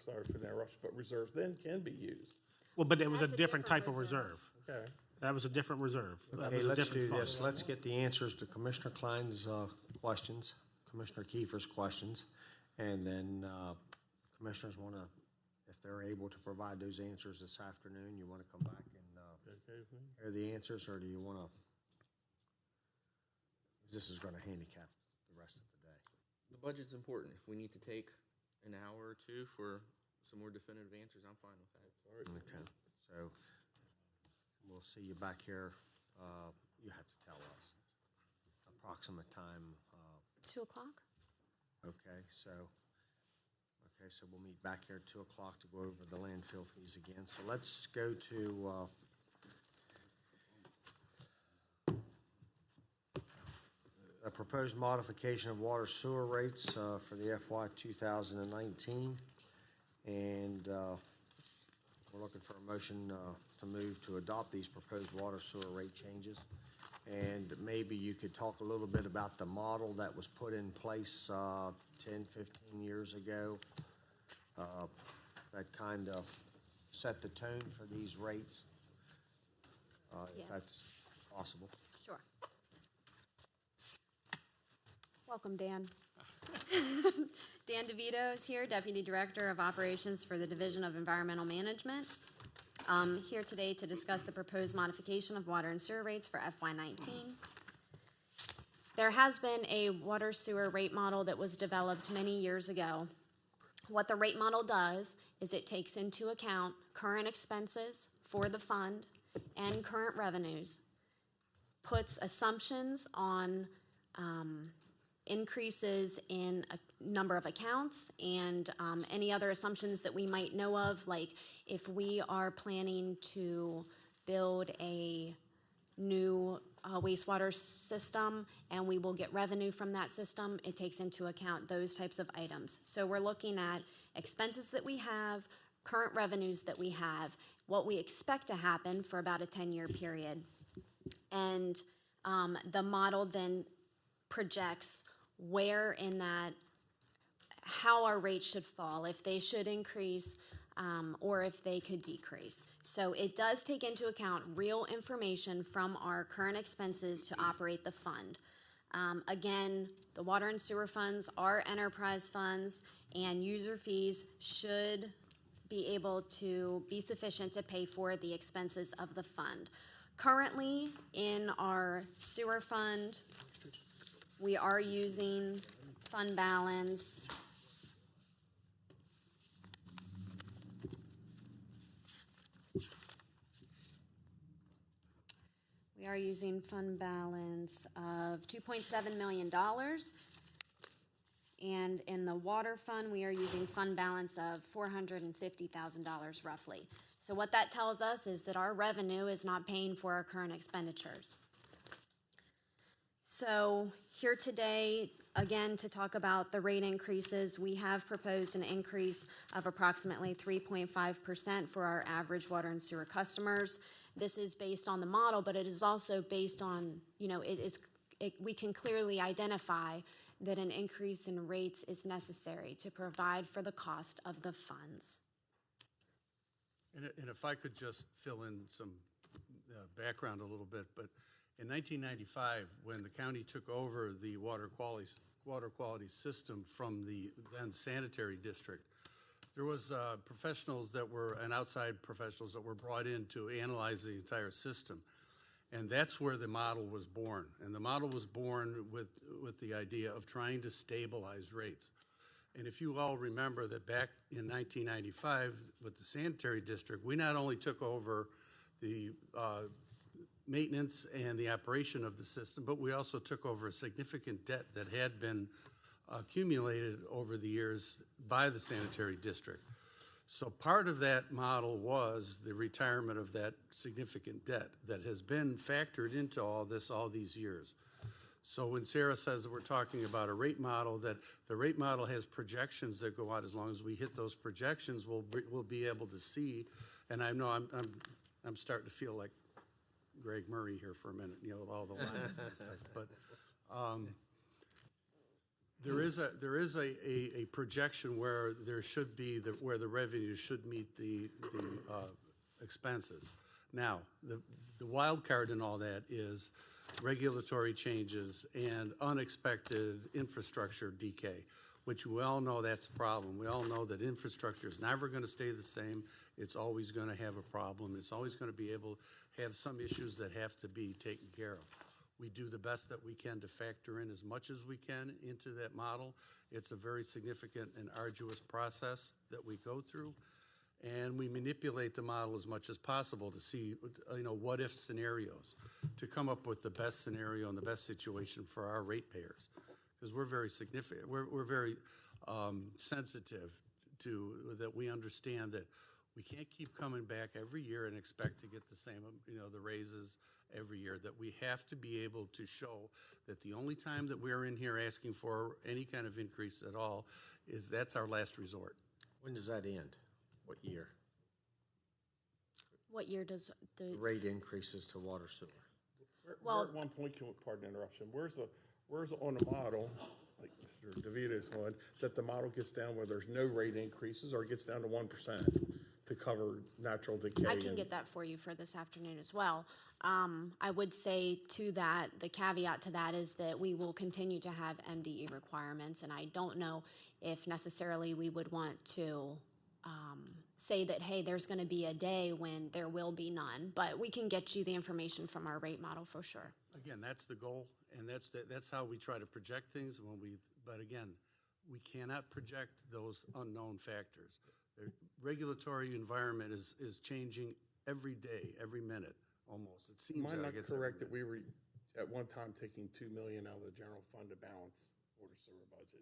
sorry for the interruption, but reserves then can be used. Well, but it was a That's a different different type of reserve. Okay. That was a different reserve. That Okay, was a let's different do fund. this. Let's get the answers to Commissioner Klein's questions, Commissioner Kiefer's questions, and then commissioners want to, if they're able to provide those answers this afternoon, you want to come back and Okay with me? hear the answers, or do you want to? This is going to handicap the rest of the day. The budget's important. If we need to take an hour or two for some more definitive answers, I'm fine with that. Okay, so we'll see you back here. You have to tell us approximate time. 2 o'clock? Okay, so we'll meet back here at 2 o'clock to go over the landfill fees again. So let's go to a proposed modification of water sewer rates for the FY 2019. And we're looking for a motion to move to adopt these proposed water sewer rate changes. And maybe you could talk a little bit about the model that was put in place 10, 15 years ago that kind of set the tone for these rates, Yes. if that's possible. Sure. Welcome, Dan. Dan DeVito is here, Deputy Director of Operations for the Division of Environmental Management. Here today to discuss the proposed modification of water and sewer rates for FY19. There has been a water sewer rate model that was developed many years ago. What the rate model does is it takes into account current expenses for the fund and current revenues, puts assumptions on increases in a number of accounts and any other assumptions that we might know of, like if we are planning to build a new wastewater system and we will get revenue from that system, it takes into account those types of items. So we're looking at expenses that we have, current revenues that we have, what we expect to happen for about a 10-year period. And the model then projects where in that, how our rates should fall, if they should increase or if they could decrease. So it does take into account real information from our current expenses to operate the fund. Again, the water and sewer funds are enterprise funds, and user fees should be able to be sufficient to pay for the expenses of the fund. Currently, in our sewer fund, we are using fund balance. We are using fund balance of $2.7 million. And in the water fund, we are using fund balance of $450,000 roughly. So what that tells us is that our revenue is not paying for our current expenditures. So here today, again, to talk about the rate increases, we have proposed an increase of approximately 3.5% for our average water and sewer customers. This is based on the model, but it is also based on, we can clearly identify that an increase in rates is necessary to provide for the cost of the funds. And if I could just fill in some background a little bit, but in 1995, when the county took over the water quality system from the then sanitary district, there was professionals that were, and outside professionals that were brought in to analyze the entire system. And that's where the model was born. And the model was born with the idea of trying to stabilize rates. And if you all remember that back in 1995 with the sanitary district, we not only took over the maintenance and the operation of the system, but we also took over a significant debt that had been accumulated over the years by the sanitary district. So part of that model was the retirement of that significant debt that has been factored into all this all these years. So when Sarah says that we're talking about a rate model, that the rate model has projections that go out, as long as we hit those projections, we'll be able to see. And I know I'm starting to feel like Greg Murray here for a minute, with all the lines and stuff. But there is a projection where there should be where the revenue should meet the expenses. Now, the wild card in all that is regulatory changes and unexpected infrastructure decay, which we all know that's a problem. We all know that infrastructure is never going to stay the same. It's always going to have a problem. It's always going to be able to have some issues that have to be taken care of. We do the best that we can to factor in as much as we can into that model. It's a very significant and arduous process that we go through. And we manipulate the model as much as possible to see, what if scenarios, to come up with the best scenario and the best situation for our ratepayers. Because we're very significant, we're very sensitive to that. We understand that we can't keep coming back every year and expect to get the same, the raises every year. That we have to be able to show that the only time that we're in here asking for any kind of increase at all is that's our last resort. When does that end? What year? What year does the rate increases to water sewer? We're at one point, pardon interruption, where's on the model, like Mr. DeVito's on, that the model gets down where there's no rate increases or it gets down to 1%? to cover natural decay. I can get that for you for this afternoon as well. I would say to that, the caveat to that is that we will continue to have MDE requirements, and I don't know if necessarily we would want to say that, hey, there's going to be a day when there will be none, but we can get you the information from our rate model for sure. Again, that's the goal, and that's how we try to project things but again, we cannot project those unknown factors. The regulatory environment is changing every day, every minute, almost. It seems Am I like not it's correct that we were at one time taking $2 million out of the general fund to balance water sewer budget?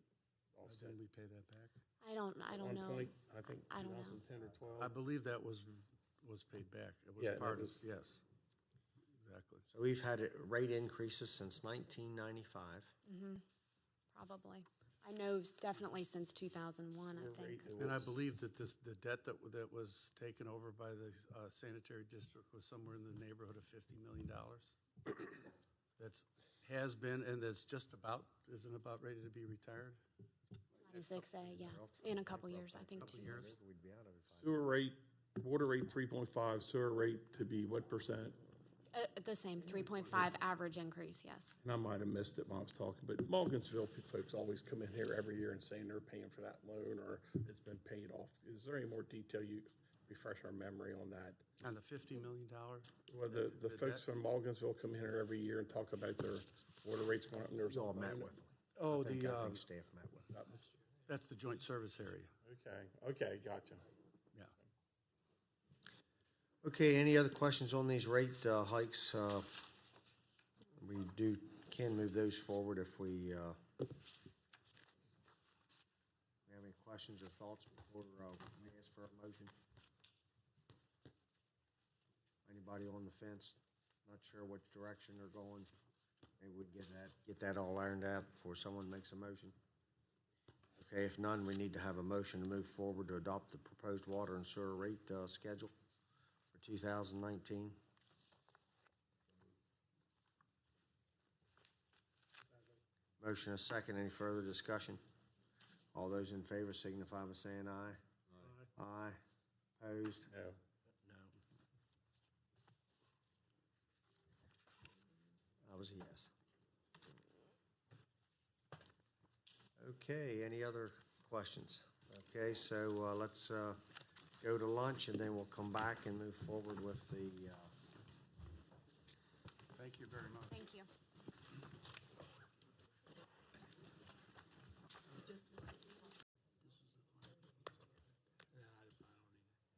Offset. Didn't we pay that back? I don't At know. one point, I think I don't know. 2010 or 12. I believe that was paid back. It was Yeah, part that of, was- yes, exactly. So we've had rate increases since 1995. Probably. I know definitely since 2001, I think. And I believe that the debt that was taken over by the sanitary district was somewhere in the neighborhood of $50 million. Has been, and that's isn't about ready to be retired? 96A, yeah, in a couple years, I think, 2 years. Sewer rate, water rate 3.5, sewer rate to be what percent? The same, 3.5 average increase, yes. And I might have missed it while I was talking, but Morgansville folks always come in here every year and saying they're paying for that loan or it's been paid off. Is there any more detail you refresh our memory on that? On the $50 million? Well, the folks from Morgansville come in here every year and talk about their water rates going up and there's You all met with them. Oh, I think staff met with them. That's the joint service area. Okay, gotcha. Yeah. Okay, any other questions on these rate hikes? We can move those forward if we have any questions or thoughts before we ask for a motion. Anybody on the fence, not sure which direction they're going? Maybe we get that all ironed out before someone makes a motion. Okay, if none, we need to have a motion to move forward to adopt the proposed water and sewer rate schedule for 2019. Motion is second. Any further discussion? All those in favor signify by saying aye. Aye. Opposed? No. That was a yes. Okay, any other questions? Okay, so let's go to lunch and then we'll come back and move forward with the. Thank you very much. Thank you.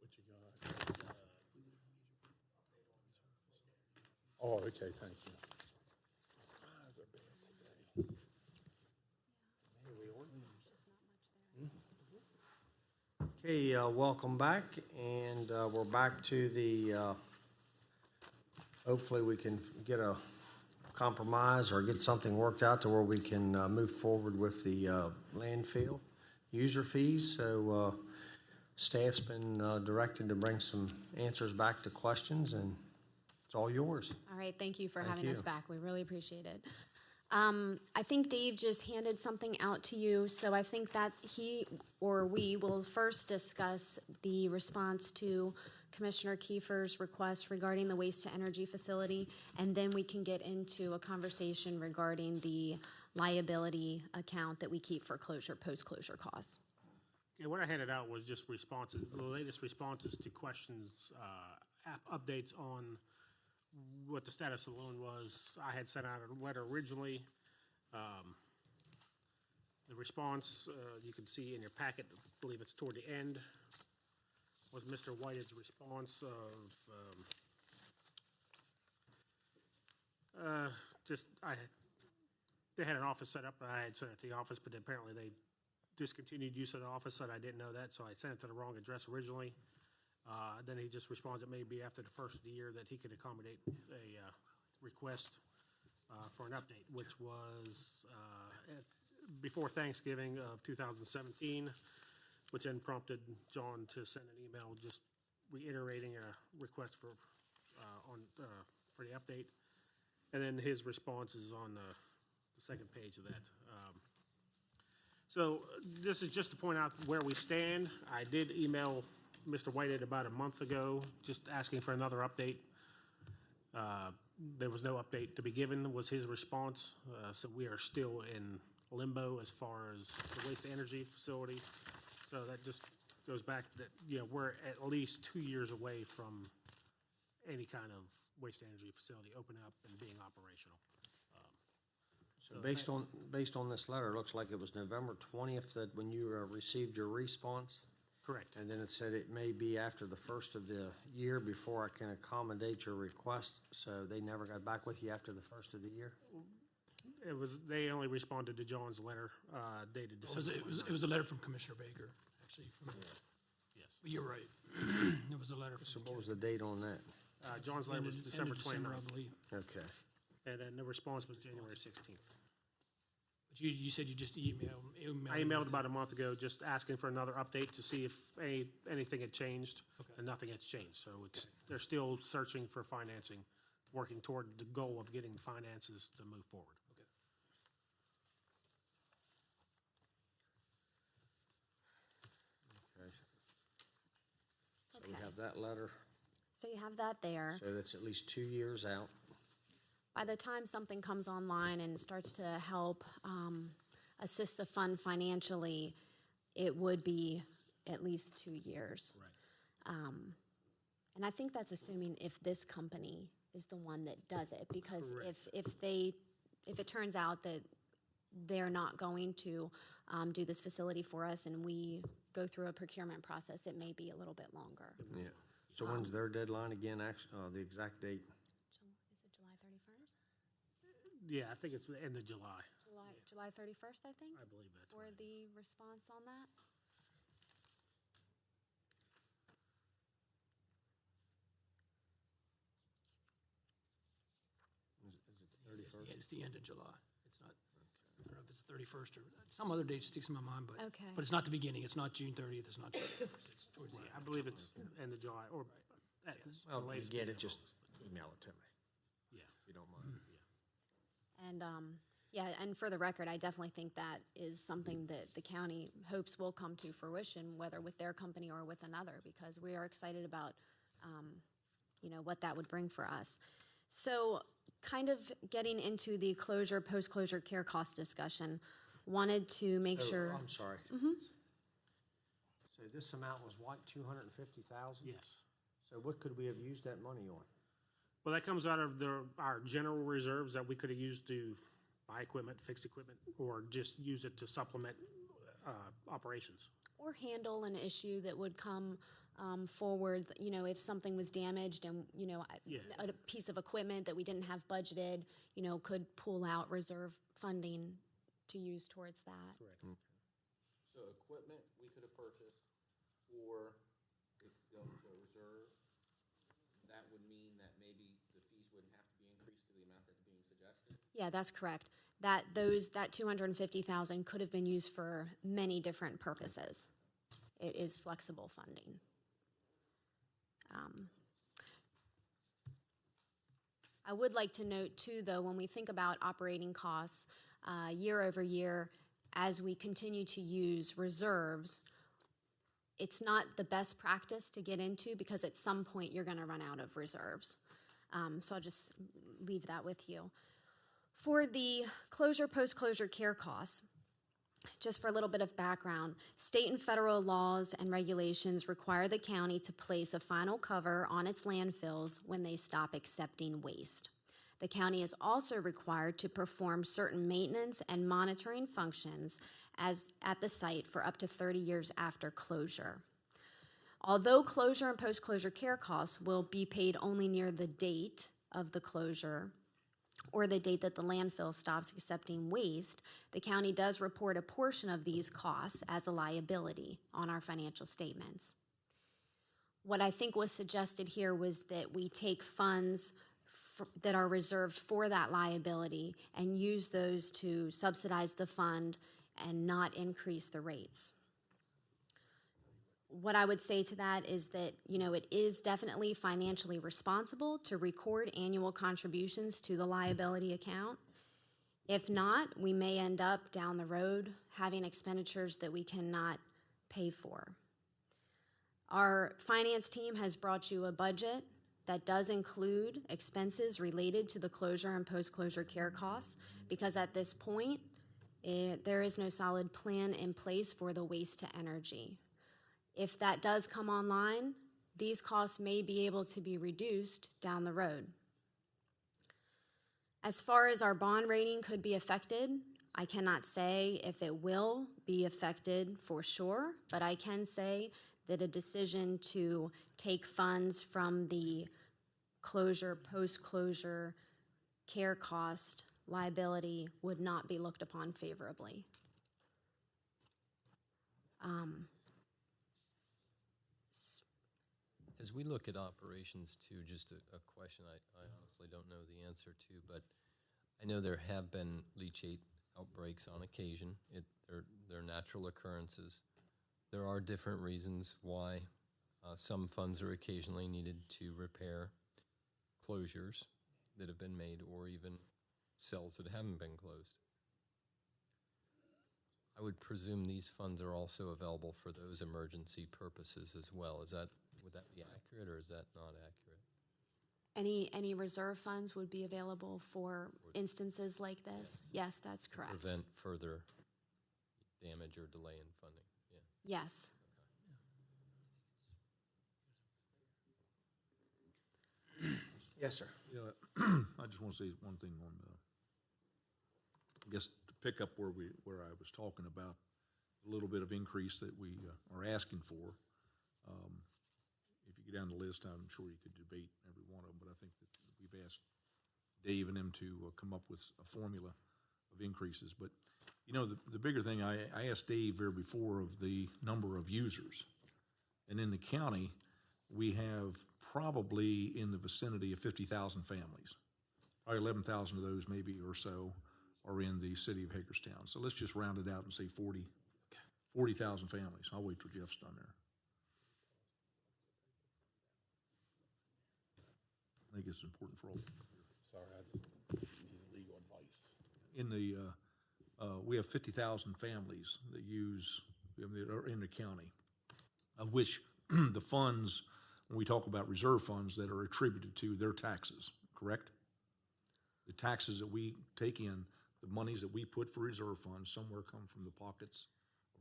What you got? Oh, okay, thank you. Okay, welcome back, and we're back to the, hopefully we can get a compromise or get something worked out to where we can move forward with the landfill user fees. So staff's been directed to bring some answers back to questions, and it's all yours. All right, thank you for Thank having you. us back. We really appreciate it. I think Dave just handed something out to you, so I think that he or we will first discuss the response to Commissioner Kiefer's request regarding the waste-to-energy facility, and then we can get into a conversation regarding the liability account that we keep for post-closure costs. Yeah, what I handed out was just responses, the latest responses to questions, updates on what the status of the loan was. I had sent out a letter originally. The response, you can see in your packet, I believe it's toward the end, was Mr. Whitehead's response of they had an office set up. I had sent it to the office, but apparently they discontinued use of the office, and I didn't know that, so I sent it to the wrong address originally. Then he just responds that maybe after the first of the year that he could accommodate a request for an update, which was before Thanksgiving of 2017, which then prompted John to send an email just reiterating a request for the update. And then his response is on the second page of that. So this is just to point out where we stand. I did email Mr. Whitehead about a month ago, just asking for another update. There was no update to be given, was his response. So we are still in limbo as far as the waste energy facility. So that just goes back that, we're at least 2 years away from any kind of waste energy facility opening up and being operational. So based on this letter, it looks like it was November 20th that when you received your response? Correct. And then it said it may be after the first of the year before I can accommodate your request. So they never got back with you after the first of the year? They only responded to John's letter dated December. It was a letter from Commissioner Baker, actually. Yes. But you're right. It was a letter from. So what was the date on that? John's letter was December 29th. I believe. Okay. And then the response was January 16th. But you said you just emailed. I emailed about a month ago, just asking for another update to see if anything had changed, and nothing has changed. So they're still searching for financing, working toward the goal of getting finances to move forward. Okay. So we have that letter. So you have that there. So that's at least 2 years out. By the time something comes online and starts to help assist the fund financially, it would be at least 2 years. Right. And I think that's assuming if this company is the one that does it, because Correct. if it turns out that they're not going to do this facility for us and we go through a procurement process, it may be a little bit longer. Yeah. So when's their deadline again, the exact date? Is it July 31st? Yeah, I think it's the end of July. July 31st, I think? I believe that's For the response on that? Is it the 31st? It's the end of July. It's not, I don't know if it's the 31st or some other date sticks in my mind, but. Okay. But it's not the beginning. It's not June 30th. It's not June 1st. It's towards the end. I believe it's end of July, or at Well, the if you latest get beginning it, of just August. email it to me, Yeah. if you don't mind. And and for the record, I definitely think that is something that the county hopes will come to fruition, whether with their company or with another, because we are excited about, what that would bring for us. So kind of getting into the closure, post-closure care cost discussion, wanted to make So, sure. I'm sorry. Mhm. So this amount was what, 250,000? Yes. So what could we have used that money on? Well, that comes out of our general reserves that we could have used to buy equipment, fix equipment, or just use it to supplement operations. Or handle an issue that would come forward, if something was damaged and, a piece of equipment that we didn't have budgeted, could pull out reserve funding to use towards that. Correct. So equipment we could have purchased for it going to a reserve, that would mean that maybe the fees wouldn't have to be increased to the amount that's being suggested? Yeah, that's correct. That 250,000 could have been used for many different purposes. It is flexible funding. I would like to note too, though, when we think about operating costs year over year, as we continue to use reserves, it's not the best practice to get into because at some point you're going to run out of reserves. So I'll just leave that with you. For the closure, post-closure care costs, just for a little bit of background, state and federal laws and regulations require the county to place a final cover on its landfills when they stop accepting waste. The county is also required to perform certain maintenance and monitoring functions at the site for up to 30 years after closure. Although closure and post-closure care costs will be paid only near the date of the closure or the date that the landfill stops accepting waste, the county does report a portion of these costs as a liability on our financial statements. What I think was suggested here was that we take funds that are reserved for that liability and use those to subsidize the fund and not increase the rates. What I would say to that is that, it is definitely financially responsible to record annual contributions to the liability account. If not, we may end up down the road having expenditures that we cannot pay for. Our finance team has brought you a budget that does include expenses related to the closure and post-closure care costs, because at this point, there is no solid plan in place for the waste to energy. If that does come online, these costs may be able to be reduced down the road. As far as our bond rating could be affected, I cannot say if it will be affected for sure, but I can say that a decision to take funds from the closure, post-closure care cost liability would not be looked upon favorably. As we look at operations too, just a question I honestly don't know the answer to, but I know there have been leachate outbreaks on occasion. They're natural occurrences. There are different reasons why some funds are occasionally needed to repair closures that have been made or even cells that haven't been closed. I would presume these funds are also available for those emergency purposes as well. Would that be accurate, or is that not accurate? Any reserve funds would be available for instances like this? Yes, that's correct. Prevent further damage or delay in funding. Yeah. Yes. Yes, sir. Yeah, I just want to say one thing on, I guess to pick up where I was talking about a little bit of increase that we are asking for. If you get down the list, I'm sure you could debate every one of them, but I think that we've asked Dave and them to come up with a formula of increases. But, you know, the bigger thing, I asked Dave there before of the number of users. And in the county, we have probably in the vicinity of 50,000 families. Probably 11,000 of those maybe or so are in the city of Hagerstown. So let's just round it out and say 40,000 families. I'll wait till Jeff's done there. I think it's important for all. Sorry, I just need legal advice. In the, we have 50,000 families that are in the county, of which the funds, when we talk about reserve funds, that are attributed to their taxes, correct? The taxes that we take in, the monies that we put for reserve funds, somewhere come from the pockets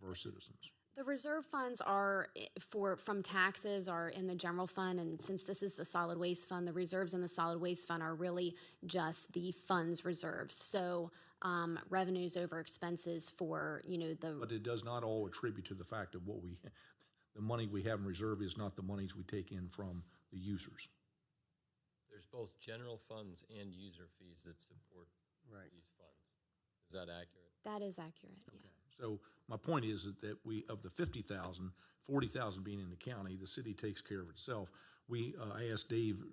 of our citizens. The reserve funds are from taxes are in the general fund, and since this is the solid waste fund, the reserves in the solid waste fund are really just the funds reserves. So revenues over expenses for, But it does not all attribute to the fact of the money we have in reserve is not the monies we take in from the users. There's both general funds and user fees that support these funds. Is that accurate? That is accurate. Okay. So my point is that of the 50,000, 40,000 being in the county, the city takes care of itself. I asked Dave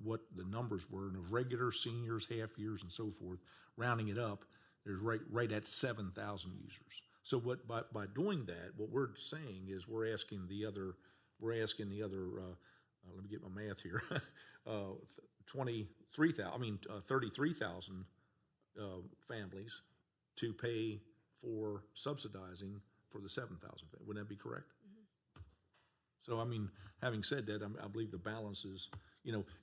what the numbers were, and of regular seniors, half years, and so forth, rounding it up, there's right at 7,000 users. So by doing that, what we're saying is we're asking the other, let me get my math here, 33,000 families to pay for subsidizing for the 7,000. Wouldn't that be correct? Mm-hmm. So, I mean, having said that, I believe the balance is,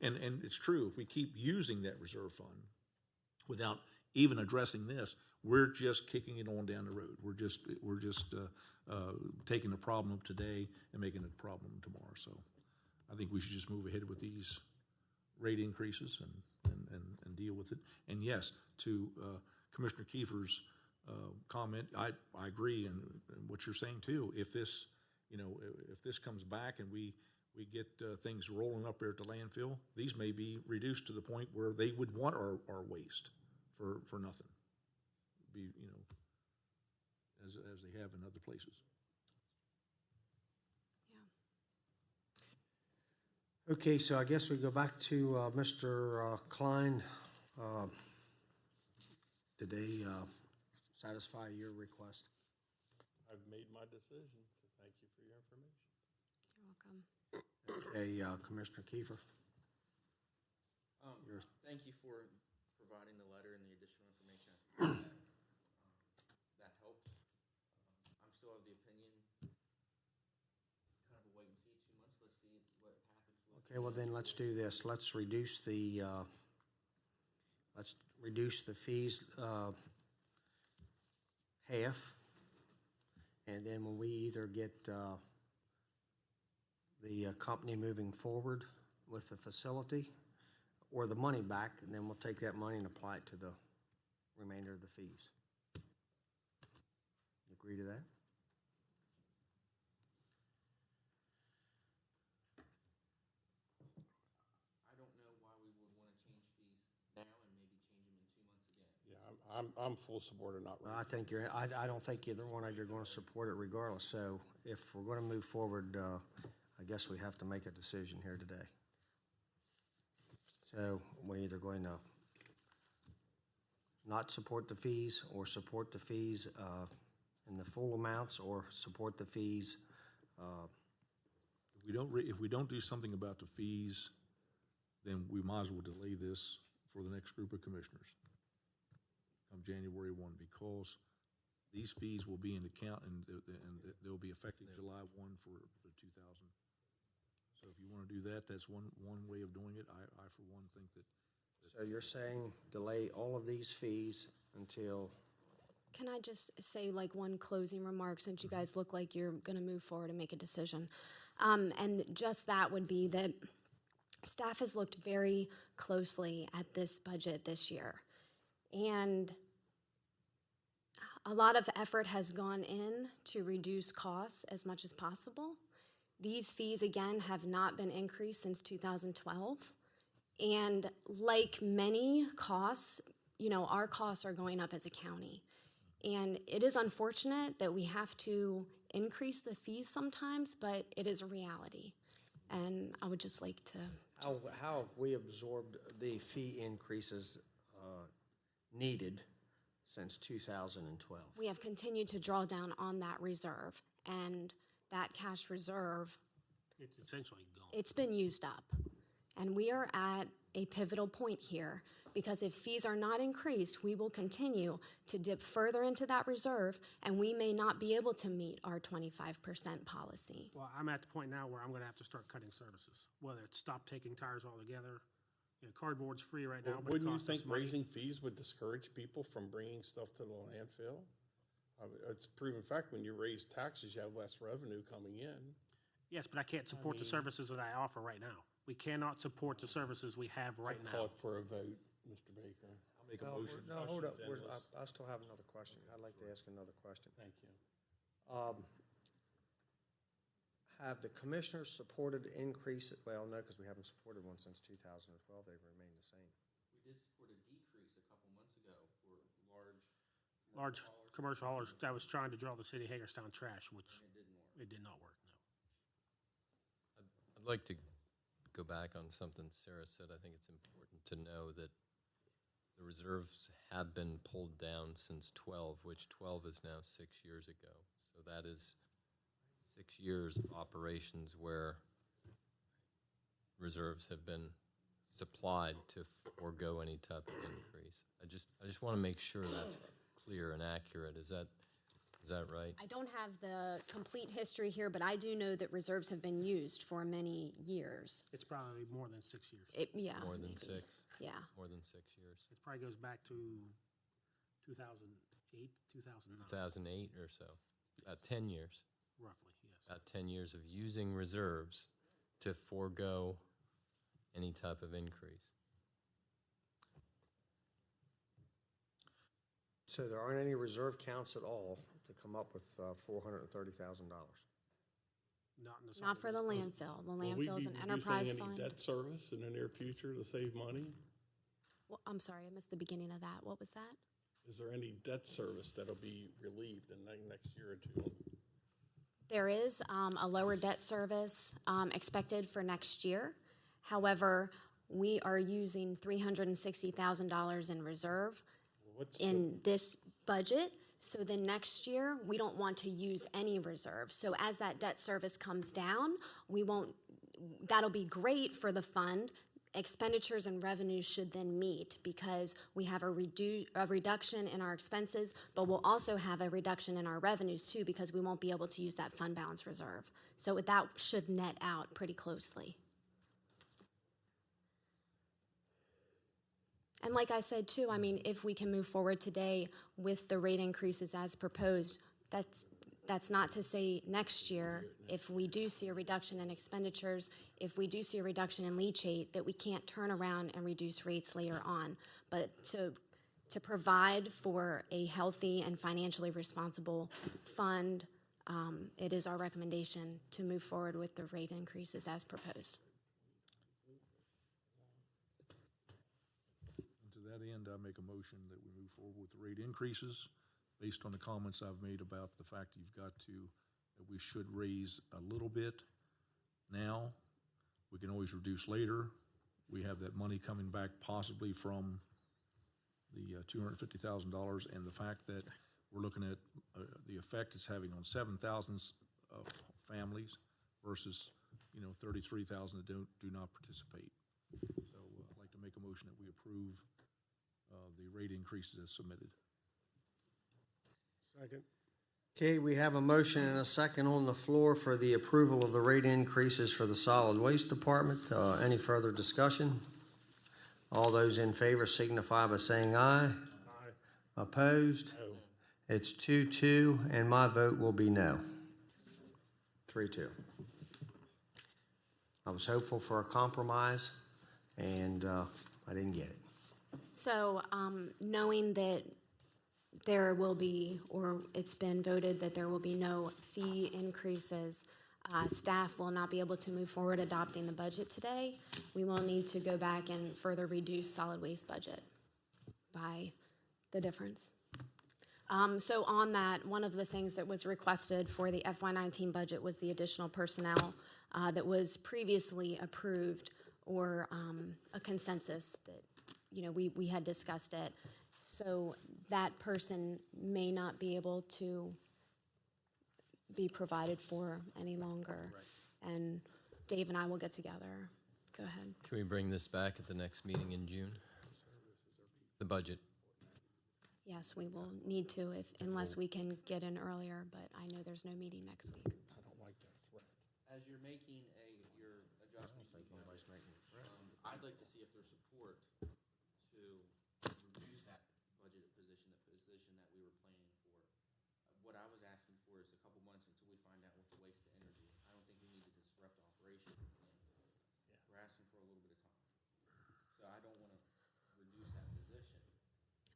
and it's true, if we keep using that reserve fund without even addressing this, we're just kicking it on down the road. We're just taking the problem of today and making it a problem tomorrow. So I think we should just move ahead with these rate increases and deal with it. And yes, to Commissioner Kiefer's comment, I agree, and what you're saying too. If this, if this comes back and we get things rolling up there at the landfill, these may be reduced to the point where they would want our waste for nothing. Be as they have in other places. Yeah. Okay, so I guess we go back to Mr. Klein. Did they satisfy your request? I've made my decision, so thank you for your information. You're welcome. Okay, Commissioner Kiefer. Thank you for providing the letter and the additional information. That helps. I'm still of the opinion it's kind of a wait and see, 2 months Okay, well then, let's do this. Let's reduce the fees, half. And then when we either get, the company moving forward with the facility or the money back, and then we'll take that money and apply it to the remainder of the fees. You agree to that? I don't know why we would want to change fees now and maybe change them in 2 months again. Yeah, I'm full support of not Well, I think I don't think either one of you are going to support it regardless. So if we're going to move forward, I guess we have to make a decision here today. So we're either going to not support the fees or support the fees in the full amounts or support the fees. If we don't do something about the fees, then we might as well delay this for the next group of commissioners come January 1, because these fees will be in account and they'll be effective July 1 for 2000. So if you want to do that, that's one way of doing it. I for one think that. So you're saying delay all of these fees until. Can I just say like one closing remark, since you guys look like you're going to move forward and make a decision? And just that would be that staff has looked very closely at this budget this year. And a lot of effort has gone in to reduce costs as much as possible. These fees, again, have not been increased since 2012. And like many costs, our costs are going up as a county. And it is unfortunate that we have to increase the fees sometimes, but it is a reality. And I would just like to. How have we absorbed the fee increases needed since 2012? We have continued to draw down on that reserve, and that cash reserve, It's essentially gone. it's been used up. And we are at a pivotal point here, because if fees are not increased, we will continue to dip further into that reserve, and we may not be able to meet our 25% policy. Well, I'm at the point now where I'm going to have to start cutting services, whether it's stop taking tires altogether. Cardboard's free right now, but it Wouldn't you costs us think money. raising fees would discourage people from bringing stuff to the landfill? It's a proven fact, when you raise taxes, you have less revenue coming in. Yes, but I can't support the services that I offer right now. We cannot support the services we have right I'd now. call it for a vote, Mr. Baker. I'll make a No, motion. no, hold up. Questions endless. I still have another question. I'd like to ask another question. Thank you. Have the commissioners supported increase? Well, no, because we haven't supported one since 2012. They've remained the same. We did support a decrease a couple months ago for Large commercial haulers that was trying to draw the city of Hagerstown trash, which it did not work, no. I'd like to go back on something Sarah said. I think it's important to know that the reserves have been pulled down since 12, which 12 is now 6 years ago. So that is 6 years of operations where reserves have been supplied to forego any type of increase. I just want to make sure that's clear and accurate. Is that right? I don't have the complete history here, but I do know that reserves have been used for many years. It's probably more than 6 years. More than maybe. 6? Yeah. More than 6 years. It probably goes back to 2008, 2009. 2008 or so. About 10 years. Roughly, yes. About 10 years of using reserves to forego any type of increase. So there aren't any reserve counts at all to come up with $430,000. Not for the landfill. The Will we landfill is be an enterprise reducing fund. any debt service in the near future to save money? Well, I'm sorry, I missed the beginning of that. What was that? Is there any debt service that'll be relieved in the next year or two? There is a lower debt service expected for next year. However, we are using $360,000 in reserve in this budget. So then next year, we don't want to use any reserve. So as that debt service comes down, that'll be great for the fund expenditures and revenues should then meet, because we have a reduction in our expenses, but we'll also have a reduction in our revenues too, because we won't be able to use that fund balance reserve. So that should net out pretty closely. And like I said too, I mean, if we can move forward today with the rate increases as proposed, that's not to say next year, if we do see a reduction in expenditures, if we do see a reduction in leachate, that we can't turn around and reduce rates later on. But to provide for a healthy and financially responsible fund, it is our recommendation to move forward with the rate increases as proposed. To that end, I make a motion that we move forward with the rate increases based on the comments I've made about the fact that we should raise a little bit now. We can always reduce later. We have that money coming back possibly from the $250,000, and the fact that we're looking at the effect it's having on 7,000 families versus 33,000 that do not participate. So I'd like to make a motion that we approve the rate increases as submitted. Second. Okay, we have a motion and a second on the floor for the approval of the rate increases for the solid waste department. Any further discussion? All those in favor signify by saying aye. Aye. Opposed? No. It's 2-2, and my vote will be no. 3-2. I was hopeful for a compromise, and I didn't get it. So knowing that there will be, or it's been voted that there will be no fee increases, staff will not be able to move forward adopting the budget today. We will need to go back and further reduce solid waste budget by the difference. So on that, one of the things that was requested for the FY19 budget was the additional personnel that was previously approved, or a consensus that we had discussed it. So that person may not be able to be provided for any longer. Right. And Dave and I will get together. Go ahead. Can we bring this back at the next meeting in June? The budget. Yes, we will need to, unless we can get in earlier, but I know there's no meeting next week. I don't like that threat. As you're making your adjustments, I'd like to see if there's support to reduce that budgeted position, the position that we were planning for. What I was asking for is a couple months until we find out what the waste to energy. I don't think we need to disrupt operations. We're asking for a little bit of time. So I don't want to reduce that position.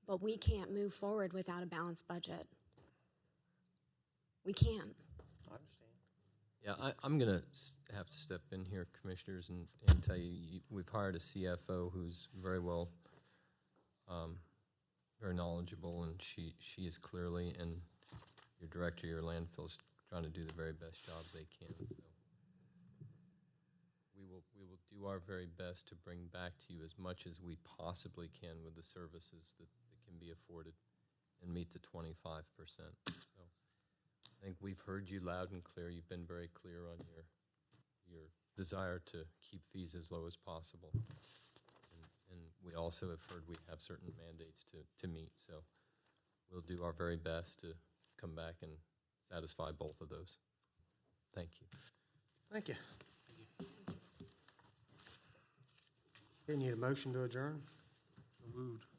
But we can't move forward without a balanced budget. We can't. I understand. Yeah, I'm going to have to step in here, commissioners, and tell you, we've hired a CFO who's very well, very knowledgeable, and she is clearly, and your director of your landfill is trying to do the very best job they can. So we will do our very best to bring back to you as much as we possibly can with the services that can be afforded and meet the 25%. So I think we've heard you loud and clear. You've been very clear on your desire to keep fees as low as possible. And we also have heard we have certain mandates to meet. So we'll do our very best to come back and satisfy both of those. Thank you. Thank you. Okay, need a motion to adjourn? So moved.